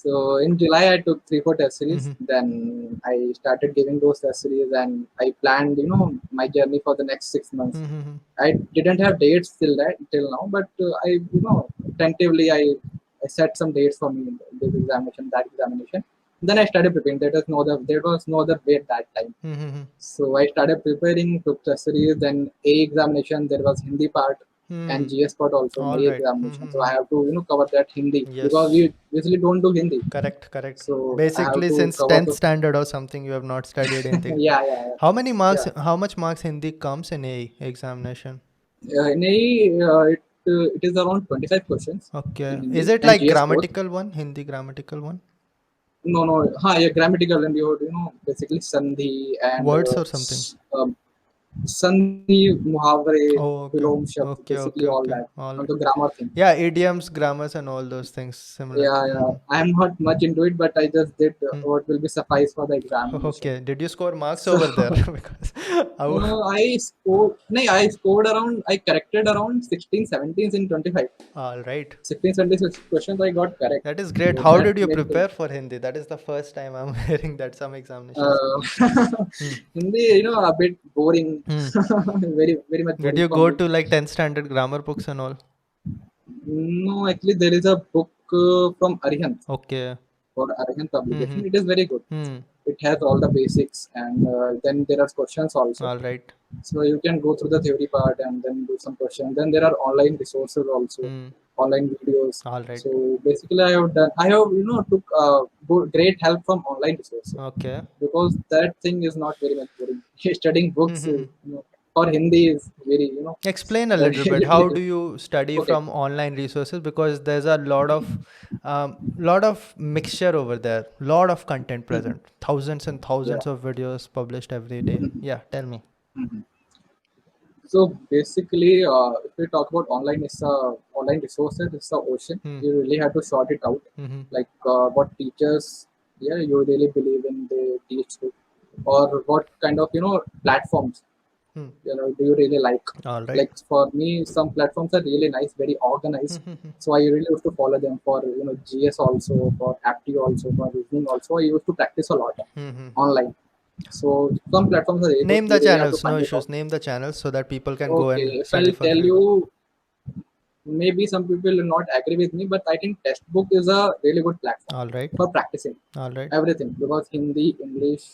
So in July I took 3 4 test series. Mm-hmm. Then I started giving those test series, and I planned my journey for the next 6 months. Mm-hmm. I didn't have dates till now, but I tentatively I set some dates for me, this examination, that examination. Then I started preparing. There was no other way at that time. Mm-hmm. So I started preparing, took the series, then A examination, there was Hindi part and Hmm. GS part also in All A right. examination. So I Mm-hmm. have to, cover that Hindi because Yes. we usually don't do Hindi. Correct, correct. So I have Basically, to since cover 10th those. standard or something, you have not studied anything. Yeah, yeah, yeah. How many marks, Yeah. how much marks Hindi comes in a examination? In A, it is around 25 questions in Okay. Is Hindi it and like GS both. grammatical one, Hindi grammatical one? No, no, yeah, grammatical and basically Sandhi and Words or something? um, Sandhi, Muhavare, Oh, okay. Vilom Shabd, Okay, basically okay, all okay. that All on right. the grammar thing. Yeah, idioms, grammars, and all those things similar. Yeah, yeah. I'm not much into it, but I just did Hmm. what will be suffice for the examination. Okay. Did you score marks So over there? Because I scored around, I corrected around 16, 17 in 25. all right. 16, 76 questions I got correct. That is great. So How that did you made the, prepare for Hindi? That is the first time I'm hearing that some examinations. uh, Hmm. Hindi, a bit boring, Hmm. very, very much Did boring you for go me. to like 10th standard grammar books and all? No, actually, there is a book from Arihant Okay. for Arihant Hmm. publication. It is very good. Hmm. It has all the basics, and then there are questions also. All right. So you can go through the theory part and then do some questions. Then there are online resources also, Hmm. online videos. All right. So basically, I have took great help from online resources Okay. because that thing is not very much boring. Studying books, Hmm. for Hindi is very Explain a little bit. little, How little. do you study Okay. from online resources? Because there's a lot of mixture over there. Lot of content Mhm. present. Thousands and Yeah. thousands of videos published every day. Mhm. Yeah. Tell me. Mhm. So basically, if we talk about online, it's online resources. It's a ocean. Hmm. You really have to sort it out. Hmm. Like what teachers, yeah, you really believe in they teach you, or what kind of platforms Hmm. do you really like. All right. Like for me, some platforms are really nice, very organized. Hmm. So I really used to follow them for GS also, for apti also, for reasoning also. I used to practice a lot Hmm. online. So some platforms are really good. Name the You really have to channels. No find it out. issues. Name the channels so that people can go Okay, and if study I'll for tell Hindi. you, maybe some people will not agree with me, but I think textbook is a really good platform All right. for practicing All right. everything because Hindi, English,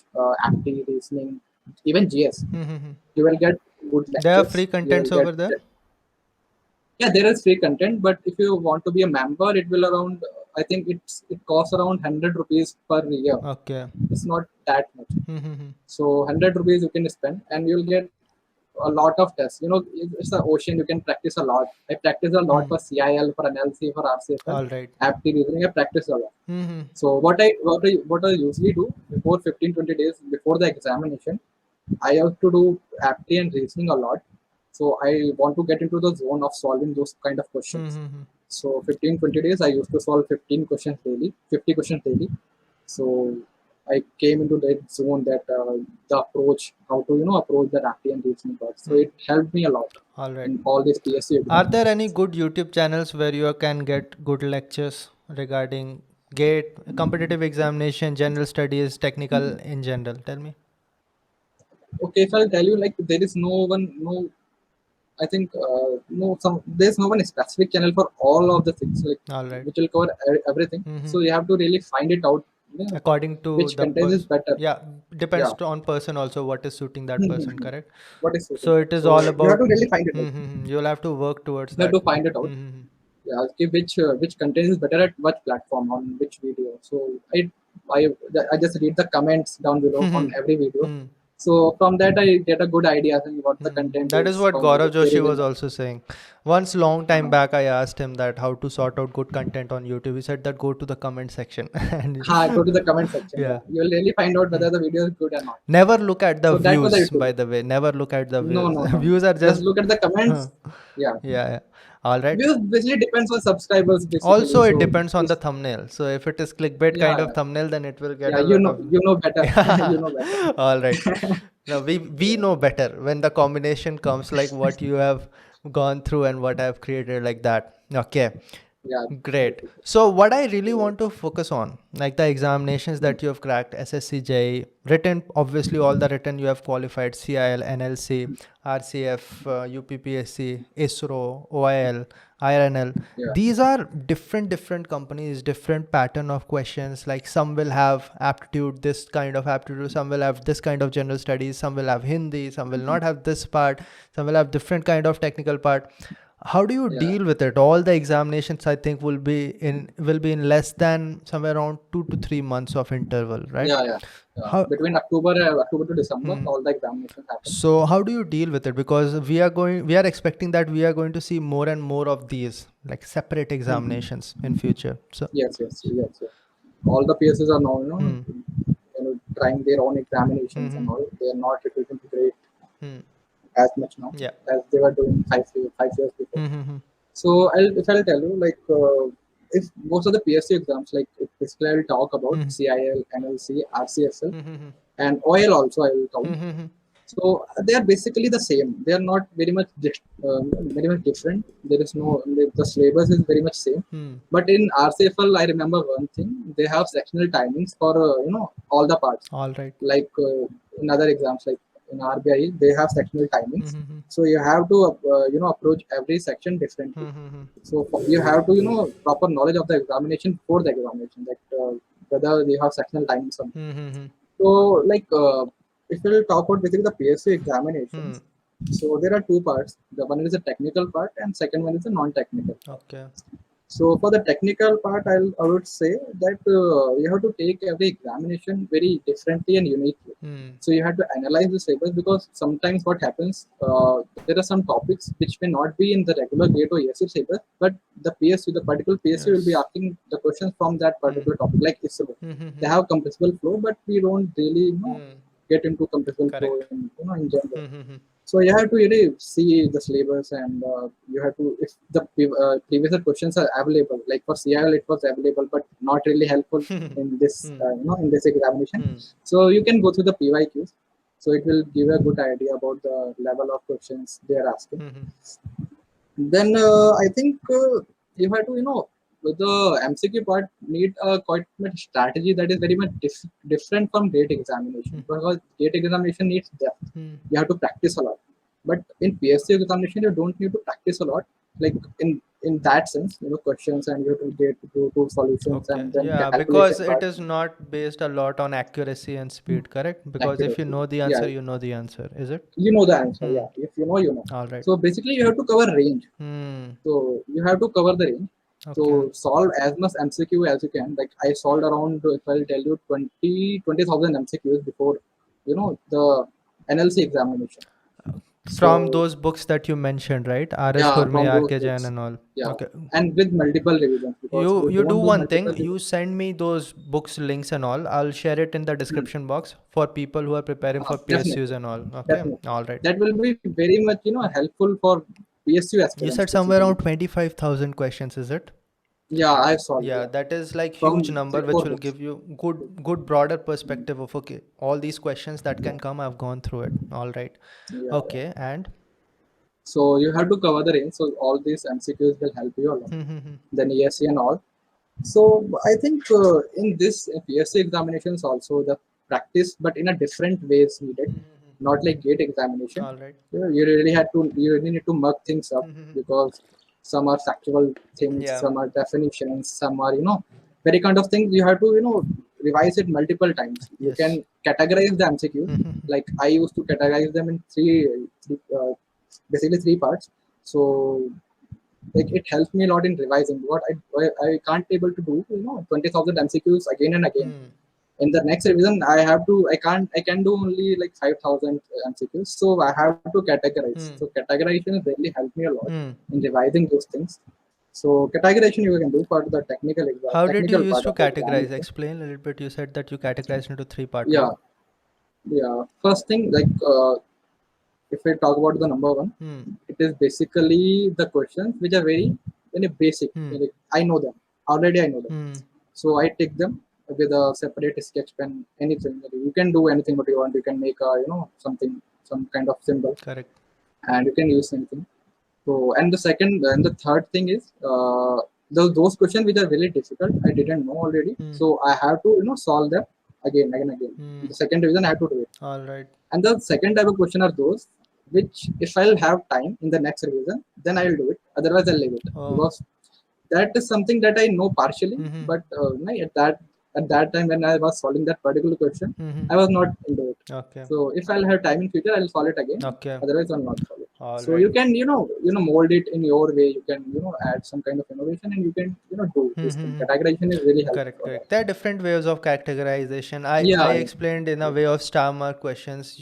apti, reasoning, even GS, Mm-hmm. you will get good There are free lectures. You will contents get over there. yeah, there is free content, but if you want to be a member, it will around. I think it costs around 100 rupees per year. Okay. It's not that much. Mm-hmm. So 100 rupees you can spend, and you'll get a lot of tests. It's the ocean. You can practice a lot. I practice a lot Hmm. for CIL, for NLC, for RCFL, All right. aptitude reasoning. I practice a lot. Mm-hmm. So what I usually do before 15-20 days before the examination, I have to do aptitude and reasoning a lot. So I want to get into the zone of solving those kind of questions. Mm-hmm. So 15-20 days, I used to solve 15 questions daily, 50 questions daily. So I came into that zone, that the approach, how to approach the aptitude and reasoning part. So it helped me a lot All right. in all these PSC Are there examinations. any good YouTube channels where you can get good lectures regarding GATE, competitive examination, general studies, technical in general? Tell me. Okay, if I'll tell you, like, there is no one, no, I think there's no one specific channel for all of the things, like, All right. which will cover everything. Mm-hmm. So you have to really find it out, According to which the content is person. better. Yeah, Yeah. depends on person also what is suiting that person, correct? What is suiting So them. it is all So you have about. to really find it out. You'll have to work towards You have that. to find it out. Mm-hmm. Yeah, okay, which content is better at what platform, on which video. So I I just read the comments down below on every video. So from that I get a good idea on what the content That is is, what from Gaurav where Joshi you was will. also saying. Once long time back, I asked him that how to sort out good content on YouTube. He said that go to the comment section and Go to the comment section. Yeah, yeah. you will really find out whether the video is good or not. Never look at the So that was the views, YouTube. by the way. Never look at the No, views. no, no, no. Views are Just just look at the yeah, comments. Yeah, yeah. All right. views basically depends on subscribers basically. Also, it So depends on the just, thumbnail. So if it is clickbait kind yeah, of yeah, thumbnail, then it will get yeah. a lot of. You know better. You Yeah. know better. All right. Now we know better when the combination comes like what you have gone through and what I've created like that. Okay. Yeah. Great. So what I really want to focus on, like the examinations that you have cracked, SSC, JEE, written, obviously all the written you have qualified, CIL, NLC, RCF, UPPSC, ISRO, OIL, IRNL. Yeah. These are different companies, different pattern of questions. Like some will have aptitude, this kind of aptitude, some will have this kind of general studies, some will have Hindi, some will not have this part, some will have different kind of technical part. How do you Yeah. deal with it? All the examinations I think will be in less than somewhere around 2 to 3 months of interval, right? Yeah, yeah, yeah. How Between October to December, all the examinations happen. so how do you deal with it? Because we are expecting that we are going to see more and more of these like separate examinations in future. So Yes, yes, yes, yes. All the PSs are now, hmm, trying their own examinations and hmm, all. They are not recruiting great hmm, as much now yeah. as they were doing 5 years before. Hmm, hmm, So if I'll tell you, like, if most of the PSC exams, like, if basically I will talk about hmm, CIL, NLC, RCSL, hmm, hmm, and OIL also I will hmm, count. hmm, hmm, So they are basically the same. They are not very much different. There is no, the syllabus is very much same. hmm. But in RCFL, I remember one thing. They have sectional timings for all the parts. All right. Like, in other exams, like in RBI, they have sectional Hmm, timings. hmm, hmm, So you have to approach every section differently. hmm, hmm, hmm, So you have to proper knowledge of the examination before the examination, that whether they have sectional timings or not. hmm, hmm, hmm, So, like, if we'll talk about basically the PSC hmm. examinations, so there are two parts. The one is a technical part, and second one is a non-technical part. Okay. So for the technical part, I would say that you have to take every examination very differently and uniquely. Hmm. So you have to analyze the syllabus, because sometimes what happens, there are some topics which may not be in the regular GATE or ESE syllabus, but the particular PSU will be Yes. asking the questions from that particular topic, like ISRO. Hmm, hmm, They hmm, have compressible flow, but we don't really hmm. get into compressible flow Correct. in general. Hmm, hmm, hmm. So you have to really see the syllabus, and you have to, if the previous questions are available, like for CIL it was available but not really helpful in this Hmm, in this examination. hmm, So you can go through the PYQs. So it will give a good idea about the level of questions they are asking. hmm, hmm, Then I think you have to, with the MCQ part, need a quite much strategy that is very much different from GATE examination, because GATE examination needs depth. hmm. You have to practice a lot, but in PSC examination you don't need to practice a lot, like in that sense, questions, and you have to get to solutions Okay. and then Yeah, because calculation it part, is not based a lot on accuracy and speed, correct? Because if you accuracy. know the Yeah, answer, you know the answer. Is it? you know the answer. Hmm. Yeah, if you know, you know. All right. So basically you have to cover range. Hmm. So you have to cover the range. So Okay. solve as much MCQ as you can. Like, I solved around, if I'll tell you, 20,000 MCQs before, the NLC examination. From So those books that you mentioned, right? R.S. yeah, Khurme, from those R.K. Jain books. and all. Yeah, Okay. and with multiple revisions, because You you you do don't do one multiple thing. You revisions. send me those books links and all. I'll share it in the Hmm. description box for people who are preparing for PSUs Definitely, and all. Okay. definitely. All right. That will be very much helpful for PSU You aspirants said somewhere basically. around 25,000 questions, is it? Yeah, I've solved, Yeah, yeah, that is like huge from number, three which four will books. give you good broader perspective of okay, all these questions that can come, I've gone through it. All right. Yeah, yeah. Okay, and So you have to cover the range. So all these MCQs will help you a lot. Then ESC and all. So I think in this PSC examinations also the practice, but in a different way is needed, not like gate examination. all right. You really need to mug things up, because some are factual things, Yeah. some are definitions, some are very kind of things. You have to revise it multiple times. You Yes. can categorize the MCQs. Like I used to categorize them in basically three parts. So like it helps me a lot in revising what I can't able to do 20,000 MCQs again and again. Hmm. In the next revision I can do only like 5,000 MCQs, so I have to categorize. Hmm. So categorization really helped me a lot Hmm. in revising those things. So categorization you can do for the How did you technical use part to of the categorize? examination. Explain a little bit. You said that you categorized into three part, right? Yeah, yeah. First thing, like if I talk about the number one, Hmm. it is basically the questions which are very basic. Hmm. Like, I know them already. I know them, Hmm. so I take them with a separate sketch pen. Anything you can do anything what you want. You can make a something, some kind of symbol, Correct. and you can use anything. So and the second and the third thing is those questions which are really difficult. I didn't know already, Hmm. so I have to solve them again, again, again. In Hmm. the second revision, I have to do it. All right. And the second type of question are those which, if I'll have time in the next revision, then I'll do it. Otherwise, I'll leave it, Oh. because that is something that I know partially. Hmm. But at that time when I was solving that particular question, Hmm. I was not into it. Okay. So if I'll have time in future, I'll solve it again. Okay. Otherwise, I'll not solve it. All So right. you can mold it in your way. You can add some kind of innovation, and you can do this thing. Hmm. Categorization is really Correct, helpful a lot. correct. There are different ways of categorization. I Yeah, explained in a way of star mark questions.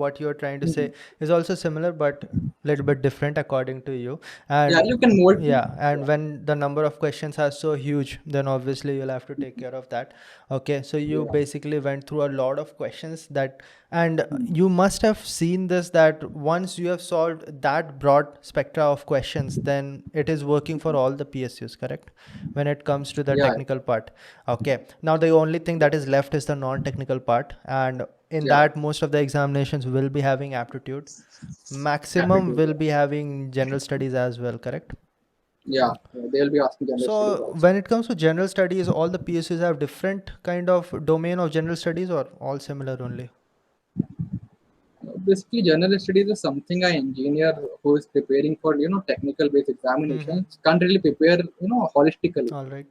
What you're trying to say Mhm. is also similar, but little bit different according to you. Yeah, And you can mold things. yeah, and Yeah. when the number of questions are so huge, then obviously you'll have to take care of that. Okay, so you Yeah. basically went through a lot of questions that, and Mhm. you must have seen this that once you have solved that broad spectra of questions, then it is working for all the PSUs, correct? When it comes to the Yeah. technical part. Okay, now the only thing that is left is the non-technical part, and in Yeah. that most of the examinations will be having aptitude. Maximum Aptitude. will Yeah. be having general studies as well, correct? Yeah, yeah, they'll be asking general studies So also. when it comes to general studies, all the PSUs have different kind of domain of general studies or all similar only? Basically, general studies is something an engineer who is preparing for technical based Mm-hmm. examinations can't really prepare holistically. All right.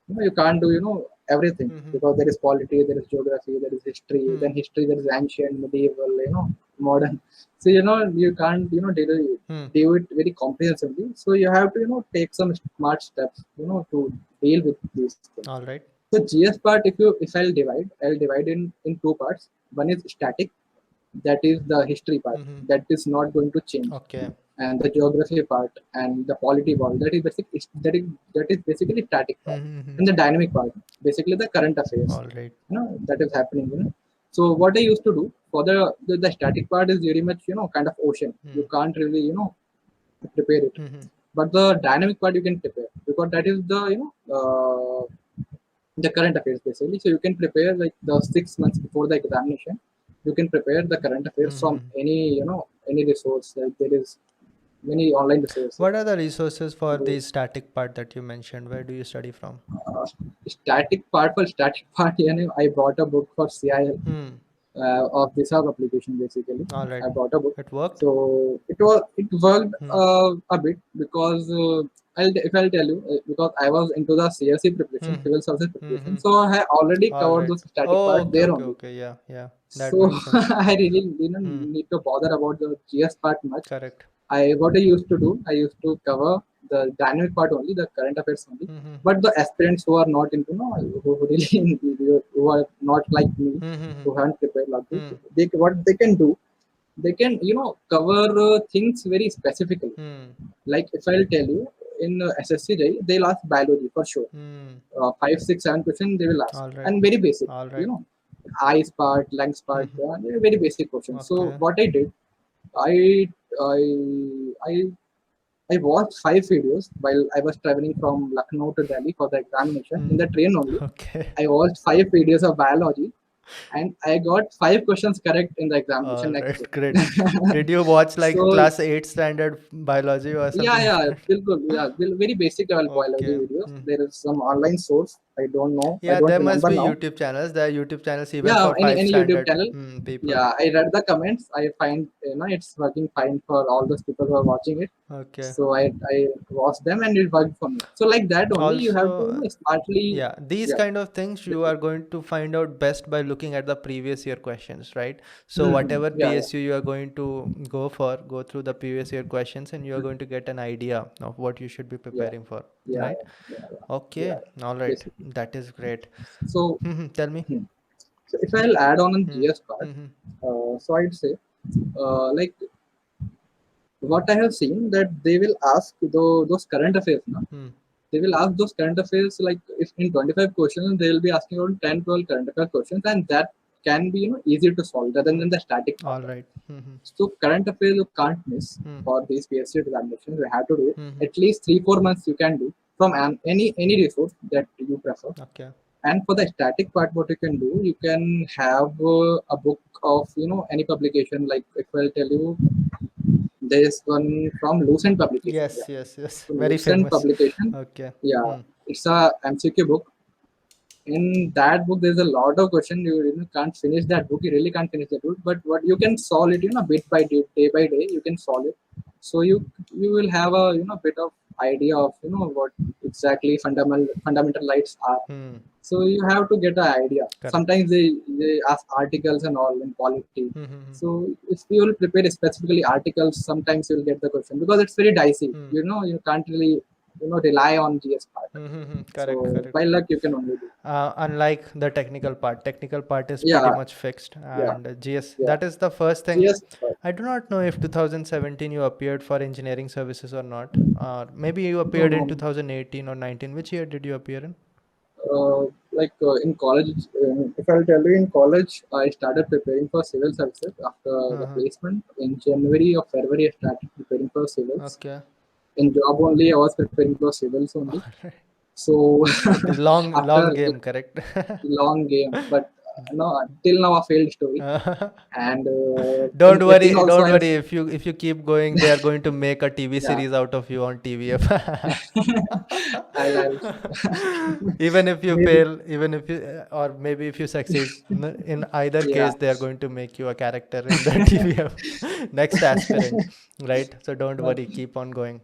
You can't do everything, Mm-hmm. because there is polity, there is geography, there is history. Then Hmm. history, there is ancient, medieval, modern. So you can't Hmm. do it very comprehensively. So you have to take some smart steps to deal with these things. All right. So GS part, if I'll divide in two parts. One is static, that is the history part, Mm-hmm. that is not going to change, Okay. and the geography part and the polity part, that is basically static part, Mm-hmm. and the dynamic part, basically the current affairs, All right. that is happening. So what I used to do for the static part is very much kind of ocean. You Hmm. can't really prepare it, Mm-hmm. but the dynamic part you can prepare, because that is the current affairs basically. So you can prepare like the 6 months before the examination. You can prepare the current affairs from Mm-hmm. any resource. Like there is many online resources. What are the resources for So, the static part that you mentioned? Where do you study from? uh, static part, I bought a book for CIL Hmm. of this hub application basically. All right. I bought a book. It worked? So it worked Hmm. a bit, because I'll tell you, because I was into the CSE preparation, Hmm. civil services Hmm. preparation, so I already All covered right. the static Oh, part okay, there okay, only. okay. Yeah, yeah. That So makes sense. I really didn't Hmm. need to bother about the GS part much. Correct. What I used to do, I used to cover the dynamic part only, the current affairs only. Hmm. But the aspirants who are not into, who really who are not like me, Hmm. who haven't prepared like this, Hmm. what they can do. they can cover things very specifically. Hmm. Like if I'll tell you, in SSCJ they'll ask biology for sure. Hmm. 5, 6, 7 questions they will ask, All right. and very basic, All you right. know, eyes part, lungs part, Mhm. they're very basic questions. So Okay. what I did, I I I I watched 5 videos while I was traveling from Lucknow to Delhi for the examination in Hmm. the train only. Okay. I watched 5 videos of biology, and I got 5 questions correct in the examination All next right. Great. day. Did you watch like So class 8 standard biology or yeah, something like yeah, that? bilkul, yeah, very basic level biology Okay. videos. Hmm. There is some online source. I don't know. I Yeah, don't there must remember be now. YouTube channels. There are YouTube channels even Yeah, for any 5 YouTube standard channel. people. Yeah, I read the comments. I find it's working fine for all those people who are watching it. Okay. So I watched them and it worked for me. So like that only you have to Also, smartly. yeah, these Yeah. kind of things you are going to find out best by looking at the previous year questions, right? So Hmm. whatever Yeah, yeah, PSU you are going to go through the previous year questions and you are going to get an idea of what you should be yeah, preparing for, yeah, right? yeah, yeah, Okay, yeah. all right. Basically. That is great. So, Tell me. hmm. So if I'll add on a Hmm. GS part, Hmm. so I'd say like what I have seen that they will ask those current affairs now. Hmm. They will ask those current affairs like if in 25 questions they will be asking around 10, 12 current affairs questions, and that can be easier to solve rather than the static All problem. right. Hmm. So current affairs you can't miss Hmm. for these PSC examinations. You have to do it Hmm. at least 3, 4 months. You can do from any resource that you prefer. Okay. And for the static part, what you can do, you can have a book of any publication. Like if I'll tell you, there's one from Lucent publication. Yes, Yeah, yes, yes. so Very Lucent famous. publication. Okay. Yeah, Hmm. it's a MCQ book. In that book there's a lot of question. You really can't finish that book. You really can't finish that book, but what you can solve it bit by day by day you can solve it. So you will have a bit of idea of what exactly fundamental rights are. Hmm. So you have to get an idea. Correct. Sometimes they ask articles and all in polity. Hmm. Hmm. So if you will prepare specifically articles, sometimes you'll get the question because it's very dicey. Hmm. You can't really rely on GS part. Hmm. Hmm. So Correct, correct. by luck you can only do. Unlike the technical part is pretty Yeah, much fixed, yeah, and GS, yeah. that is the first thing. GS part. I do not know if 2017 you appeared for engineering services or not, or maybe you No, appeared in no. 2018 or 19. Which year did you appear in? In college, if I'll tell you, in college, I started preparing for civil services after the Uh-huh. placement. In January or February, I started preparing for civils. Okay. In job only, I was preparing for civils only. So It is long, after long game, correct? long game, but no, till now a failed story. Uh, And in don't 18 worry, also, don't I worry. If you keep going, they are going to make a TV yeah, series out of you on TVF. I'll Even if you maybe fail, even if you, or maybe if you succeed, in either yeah. case, they are going to make you a character in the TVF next aspirant, right? So don't But worry, keep on going.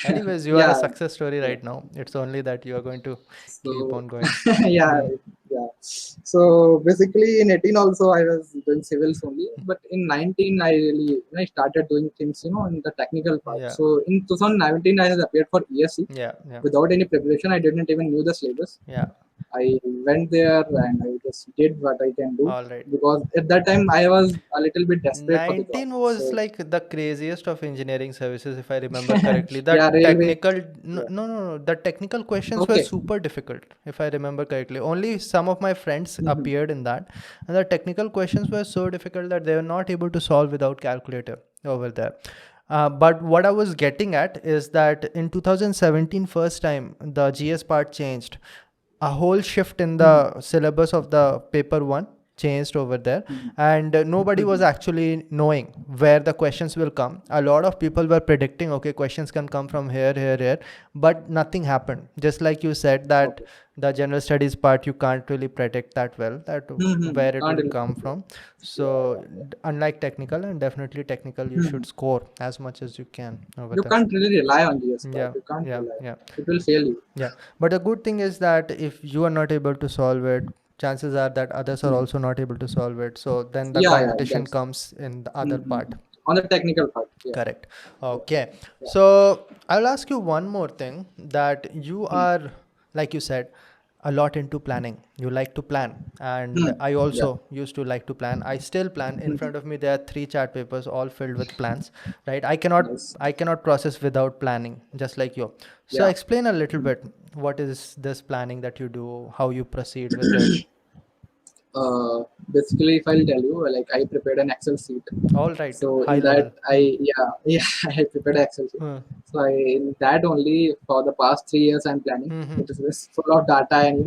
Anyways, you are a yeah, success story yeah. right now. It's only that you are going to keep So on going. yeah, Hmm. yeah. So basically, in 18 also I was doing civils only, but in 19 I started doing things in the technical part. Yeah, So in 2019 I has appeared for ESC yeah, yeah, without any preparation. I didn't even knew the syllabus. yeah. I went there and I just did what I can do All right. because at that time I was a little bit desperate for the job. 19 was So like the craziest of engineering services, if I remember correctly. yeah, railway. No, Yeah. no, no, no. The technical questions were Okay. super difficult, if I remember correctly. Only some of my friends Mhm. appeared in that, and the technical questions were so difficult that they were not able to solve without calculator over there. But what I was getting at is that in 2017, first time the GS part changed, a whole shift in Mhm. the syllabus of the paper one changed over there, Mhm. and nobody was Mhm. actually knowing where the questions will come. A lot of people were predicting, okay, questions can come from here, but nothing happened. Just like you said that Okay. the general studies part, you can't really predict that well, that Mhm. where it Can't will really. come from. Yeah, So unlike technical, and definitely technical, you yeah. should score as much as you can over You there. can't really rely on GS part. Yeah, You can't yeah, rely. yeah. It will fail you. Yeah, but the good thing is that if you are not able to solve it, chances are that others are Mhm. also not able to solve it. So then the Yeah, yeah, competition that's comes in the other mhm. part. On the technical part. Yeah, Correct. yeah, Okay. yeah. So I'll ask you one more thing, that you Mhm. are, like you said, a lot into planning. You like to plan, and Hmm. I Yeah. also used to like to plan. I still plan. In Hmm. front of me there are 3 chart papers all filled with plans, right? Nice. I cannot process without planning, just like you. So Yeah. explain a little Hmm. bit, what is this planning that you do, how you proceed with it? uh, Basically, if I'll tell you, like I prepared an Excel sheet. All right, So high in that, level. Hmm. yeah, I prepared an Excel sheet. Hmm. So in that only for the past 3 years I'm planning. Hmm. It is full of data and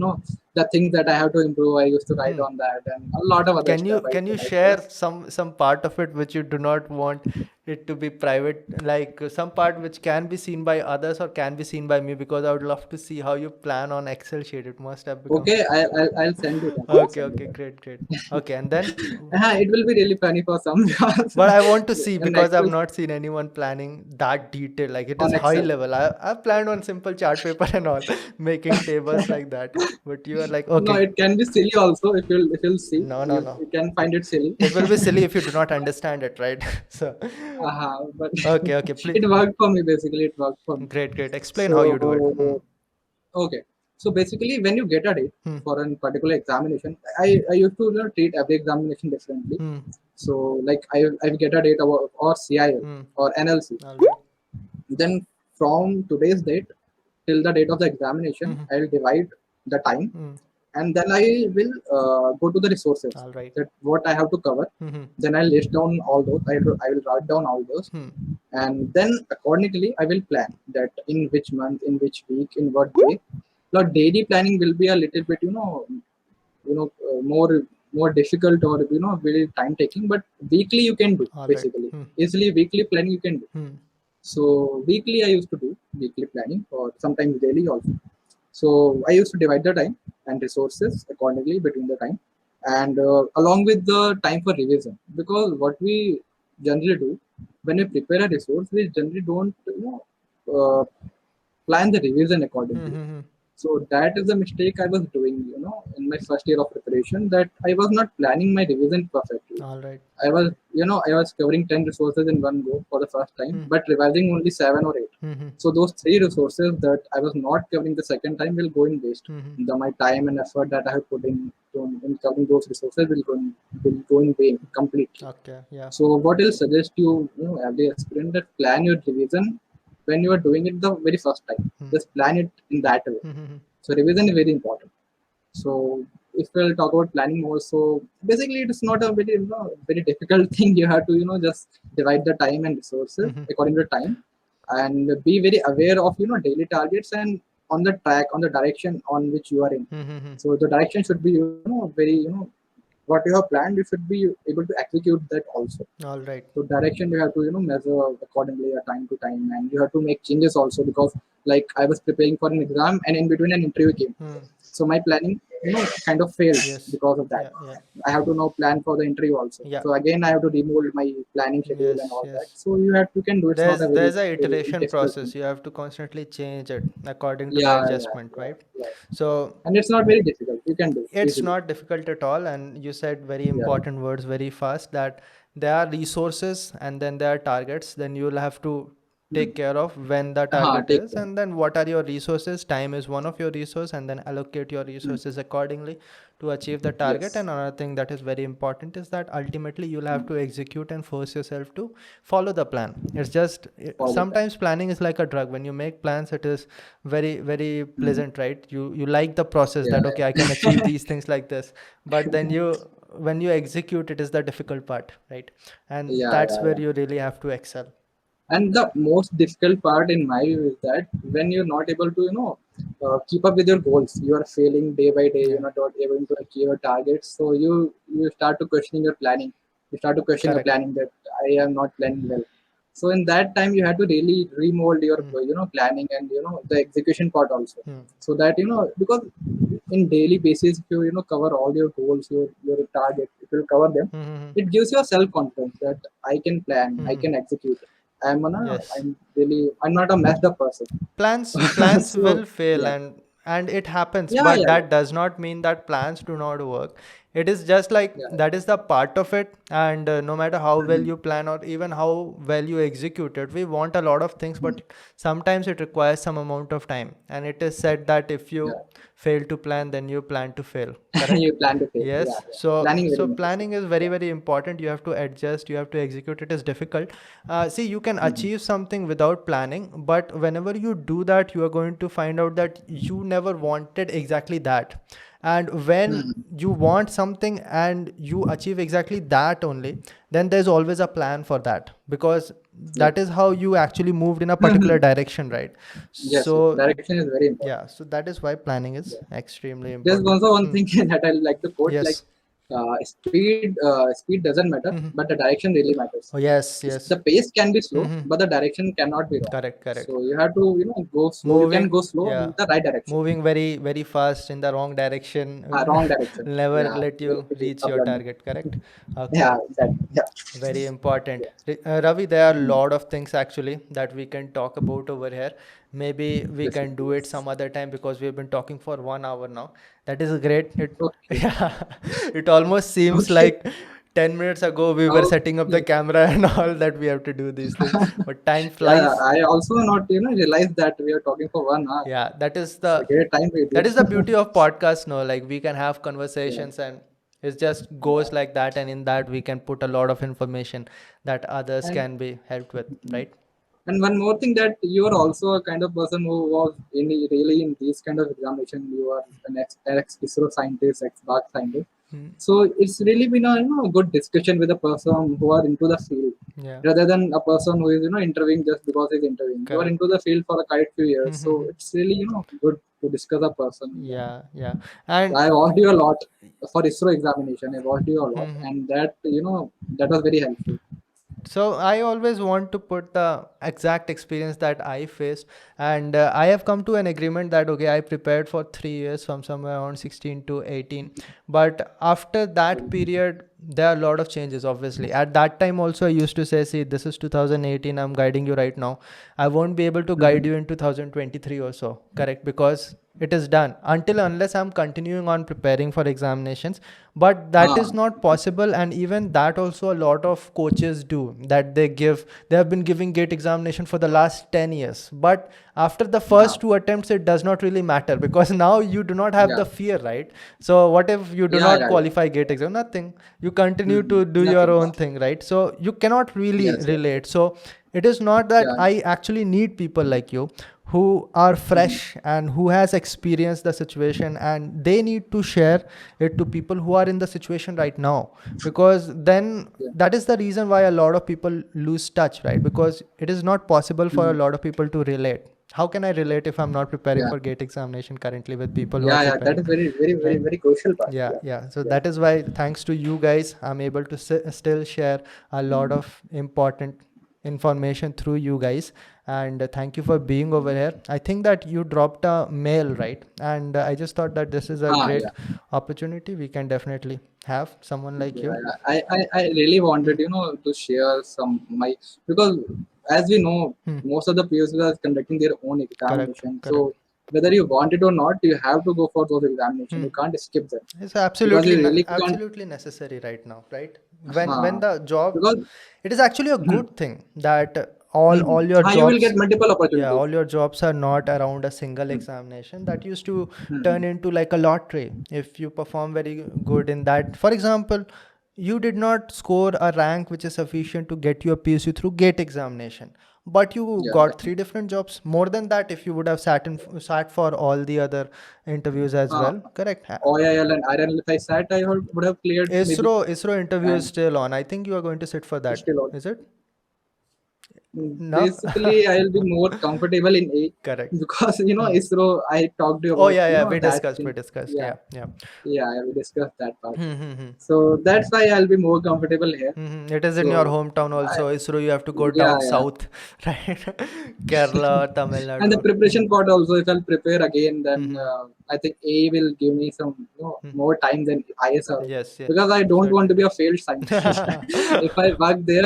the things that I have to improve. I used to write Hmm. on that and a lot of other stuff. I Can used to you write share this. some part of it which you do not want it to be private, like some part which can be seen by others or can be seen by me, because I would love to see how you plan on Excel sheet. It must have become Okay, I'll send you that. I'll okay, send you okay, that. great, great. Okay, and then It will be really funny for some because but I want to see, an because I've Excel not seen anyone planning that detail. Like it is on high Excel. level. I've planned on simple chart paper and all, making tables like that. But you are like, No, okay, it can be silly also if you'll see. no, no, You no. can find it silly. It will be silly if you do not understand it, right? So, But okay, okay, please. it worked for me basically. It worked for me. Great, great. Explain how you do it. So okay. So basically, when you get a date Hmm. for a particular examination, I used to treat every examination differently. Hmm. So like I get a date or CIL Hmm. or NLC. All right. Then from today's date till the date of the examination, Hmm. I'll divide the time Hmm. and then I will go to the resources All right. that what I have to cover. Hmm. Then I'll list down all those. I will write down all those, Hmm. and then accordingly I will plan that in which month, in which week, in what day. Now daily planning will be a little bit more difficult or very time taking. But weekly you can do All right. basically Hmm. easily. Weekly planning you can do. Hmm. So weekly I used to do weekly planning or sometimes daily also. So I used to divide the time and resources accordingly between the time and along with the time for revision. Because what we generally do when we prepare a resource, we generally don't plan the revision Hmm. accordingly. Hmm. So that is the mistake I was doing, in my first year of preparation, that I was not planning my revision perfectly. All right. I was covering 10 resources in one go for the first time, Hmm. but revising only 7 or 8. Hmm. Hmm. So those 3 resources that I was not covering the second time will go in waste. Hmm. My time and effort that I have put in covering those resources will go in vain completely. Okay. Yeah. So what I'll suggest every aspirant, that plan your revision when you are doing it the very first time. Hmm. Just plan it in that way. Hmm. Hmm. So revision is very important. So if we'll talk about planning more, so basically it's not a very difficult thing. You have to just divide the time and resources Hmm. according to time, and be very aware of daily targets and on the track, on the direction on which you are in. Hmm. Hmm. So the direction should be very what you have planned. You should be able to execute that also. All right. So direction you have to measure accordingly time to time, and you have to make changes also, because like I was preparing for an exam and in between an interview came. Hmm. So my planning kind of failed Yes. because of that. Yeah. Yeah. I have to now plan for the interview also. Yeah. So again I have to remold my planning schedule and Yes. all that. Yes. So you can do. It's not a very There's a very iteration difficult thing. process. You have to constantly change it according to the Yeah, yeah, adjustment, yeah, right? yeah. So And it's not very difficult. You can do it's easily. not difficult at all. And you said very Yeah. important words very fast, that there are resources and then there are targets. Then you'll have to Hmm. take care of when the target Take is, care. and then what are your resources. Time is one of your resource, and then allocate your Hmm. resources accordingly to achieve the target. Yes. And another thing that is very important is that ultimately you'll have Hmm. to execute and force yourself to follow the plan. It's just All the time. sometimes planning is like a drug. When you make plans, it is very, very Hmm. pleasant, right? You like the process, Yeah, that okay, I can achieve these things like this. But then when you execute, it is the difficult part, right? And yeah, that's yeah, where yeah. you really have to excel. And the most difficult part in my view is that when you're not able to keep up with your goals, you are failing day by day. Yeah. You're not able to achieve your targets, so you start to questioning your planning. You start to question your Correct. planning, that I am not planning well. So in that time you have to really remold your Hmm. planning and the execution part also. Hmm. So that because in daily basis, if you cover all your goals, your target, if you cover them, Hmm. Hmm. it gives you a self confidence that I can plan, Hmm. I Hmm. can execute. Yes. I'm not a messed up person. Plans So will fail, yeah, and it happens, yeah, but yeah, that does not mean that plans do not work. it is just like Yeah. that is the part of it, and no matter how well Mhm. you plan or even how well you execute it, we want a lot of things, but sometimes it requires some amount of time, and it is said that if you Yeah. fail to plan, then you plan to fail, correct? You plan to fail. Yes. Yeah, yeah. So Planning very necessary. planning is very Yeah. very important. You have to adjust, you have to execute. It is difficult. See, you can Mhm. achieve something without planning, but whenever you do that, you are going to find out that you never wanted exactly that. And when Mhm. you want something and you achieve exactly that only, then there's always a plan for that, because Yes. that is how you actually moved in a particular direction, right? Yes, yes. So Direction is very important. yeah, so that is why planning is Yeah. extremely There's important. also one thing that I like to quote, like Yes. speed doesn't matter, Mhm. but the direction really matters. Oh yes, The yes. pace can be slow, Hmm. but the direction cannot be wrong. Correct, correct. So you have to, go slow. You can Moving, go slow yeah, in the right direction. moving very very fast in the wrong direction will Wrong direction. never Yeah, let will you be reach your problem. target, correct? Okay. Yeah, exactly. Yeah. Very important. Ravi, there are a Mm. lot of things actually that we can talk about over here. Maybe we Yes, can do it yes. some other time, because we've been talking for 1 hour now. That is great. It Okay. yeah, it almost seems Okay. like 10 minutes ago we were setting up the Okay. camera and all that we have to do these things. But time Yeah, flies. I also not realized that we are talking for 1 hour. Yeah, that is It's a the great time with that you. is the beauty of podcast, no? Like we can have Yeah, conversations, and it just yeah. goes like that, and in that we can put a lot of information that others And can be helped with, right? and one more thing, that you are also a kind of person who was really in these kind of examination. You are an ex ISRO scientist, ex BARC scientist. Hmm. So it's really been a good discussion with a person who are into the field, Yeah, rather than a person who is interviewing just because he's interviewing. You are correct. into the field for a quite few years, so Mm-hmm. it's really good to discuss a person. Yeah, yeah. And I watched you a lot for ISRO examination. I watched you a lot, mhm. and that that was very helpful. So I always want to put the exact experience that I faced, and I have come to an agreement that okay, I prepared for 3 years from somewhere around 16 to 18, but after that period, there are a lot of changes. Obviously, at that time also, I used to say, see, this is 2018. I'm guiding you right now. I won't be able to guide Mhm. you in 2023 or so, correct? Because it is done until unless I'm continuing on preparing for examinations, but that is Ah, not possible. And even that also a lot of coaches do that. They have been giving gate examination for the last 10 years, but after the ah, first two attempts it does not really matter, because now you do not have yeah, the fear, right? So what if you do yeah, not yeah, yeah. qualify gate exam? Nothing. You continue Mhm. to do your Nothing. own thing, right? So you cannot really Yes, yes. relate. So it is not that Yeah. I actually need people like you who are Mhm. fresh and who has experienced the situation, and they need to share it to people who are in the situation right now, because then Yeah. that is the reason why a lot of people lose touch, right? Because it is not possible for a Mhm. lot of people to relate. How can I relate if I'm not preparing Yeah. for gate examination currently with people who are Yeah, yeah. That preparing, is very, very, very, right? very crucial part. Yeah, Yeah. yeah. So Yeah. that is why, thanks to you guys, I'm able to still share a lot of important information through you guys. And thank you for being over here. I think that you dropped a mail, right? And I just thought that this is a great Yeah. opportunity. We can definitely have someone like Yeah, you. yeah. I really wanted, to share some my, because as we know, Hmm. most of the PSUs are conducting their own Correct, examination. correct. So whether you want it or not, you have to go for those examinations. Hmm. You can't skip them, It's because absolutely you really can't. absolutely necessary right now, right? When Uh, the job, because it is actually a good thing that all your you will get jobs, multiple yeah, opportunities. all your jobs are not around a single examination. That used to turn Mhm. into like a lottery. If you perform very good in that, for example, you did not score a rank which is sufficient to get your PSU through gate examination, but you Yeah, got three definitely. different jobs. More than that, if you would have sat for all the other interviews as Uh, well, correct? OIL and IRL, if I sat, I would have cleared maybe. ISRO interview is And still on. I think you are going to sit for that. still on. Is it? No? Basically, I'll be more comfortable in A, Correct. because Hmm. ISRO. I talked to you Oh about yeah, yeah. that We thing. discussed. Yeah, Yeah, yeah. yeah, we discussed that part. Hmm, hmm, hmm. So that's why I'll be more comfortable here. Hmm. It is in your So hometown I, also. ISRO, you have to go yeah, down yeah. south, right? Kerala or Tamil And the Nadu. Hmm. preparation part also, if I'll prepare again, then Hmm. I think A will give me some more time than ISR, Yes, yes, because I don't want to be certainly. a failed scientist. If I work there,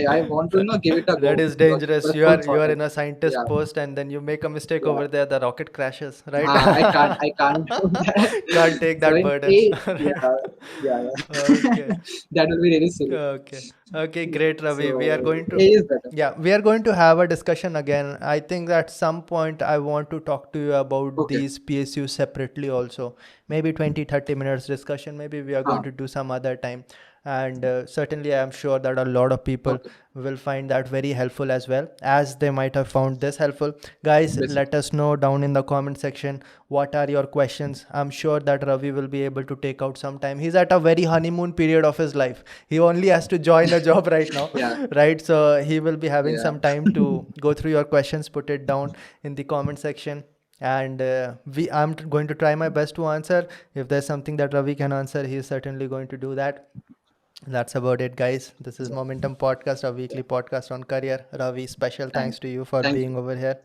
I want to give it a That go. is Because dangerous. that's You full are throttle. in a Yeah, scientist post and then you make a mistake yeah. over there, the rocket crashes, right? I can't do that. Can't take So that in burden, A, right? yeah, yeah, Okay. yeah. That will be really silly. Okay. Okay, great, Ravi. We are So going A to, is better. yeah, we are going to have a discussion again. I think at some point I want to talk to you about Okay. these PSUs separately also. Maybe 20-30 minutes discussion. Maybe we are going Huh. to do some other time. And certainly, I am sure that a lot of people Okay. will find that very helpful as well, as they might have found this helpful. Guys, Yes. let us know down in the comment section what are your questions. I'm sure that Ravi will be able to take out some time. He's at a very honeymoon period of his life. He only has to join a job right now, Yeah. right? So he will be having Yeah. some time to go through your questions, put it down in the comment section. And going to try my best to answer. If there's something that Ravi can answer, he is certainly going to do that. That's about it, guys. This is Yeah. Momentum Podcast, a Yeah. weekly podcast on career. Ravi, special Thank thanks to you for thank being over here.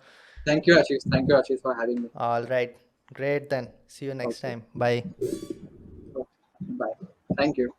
thank you, Ashish. Thank you, Ashish, for having me. All right. Great then. See you next Okay. time. Bye. Okay. Bye. Thank you.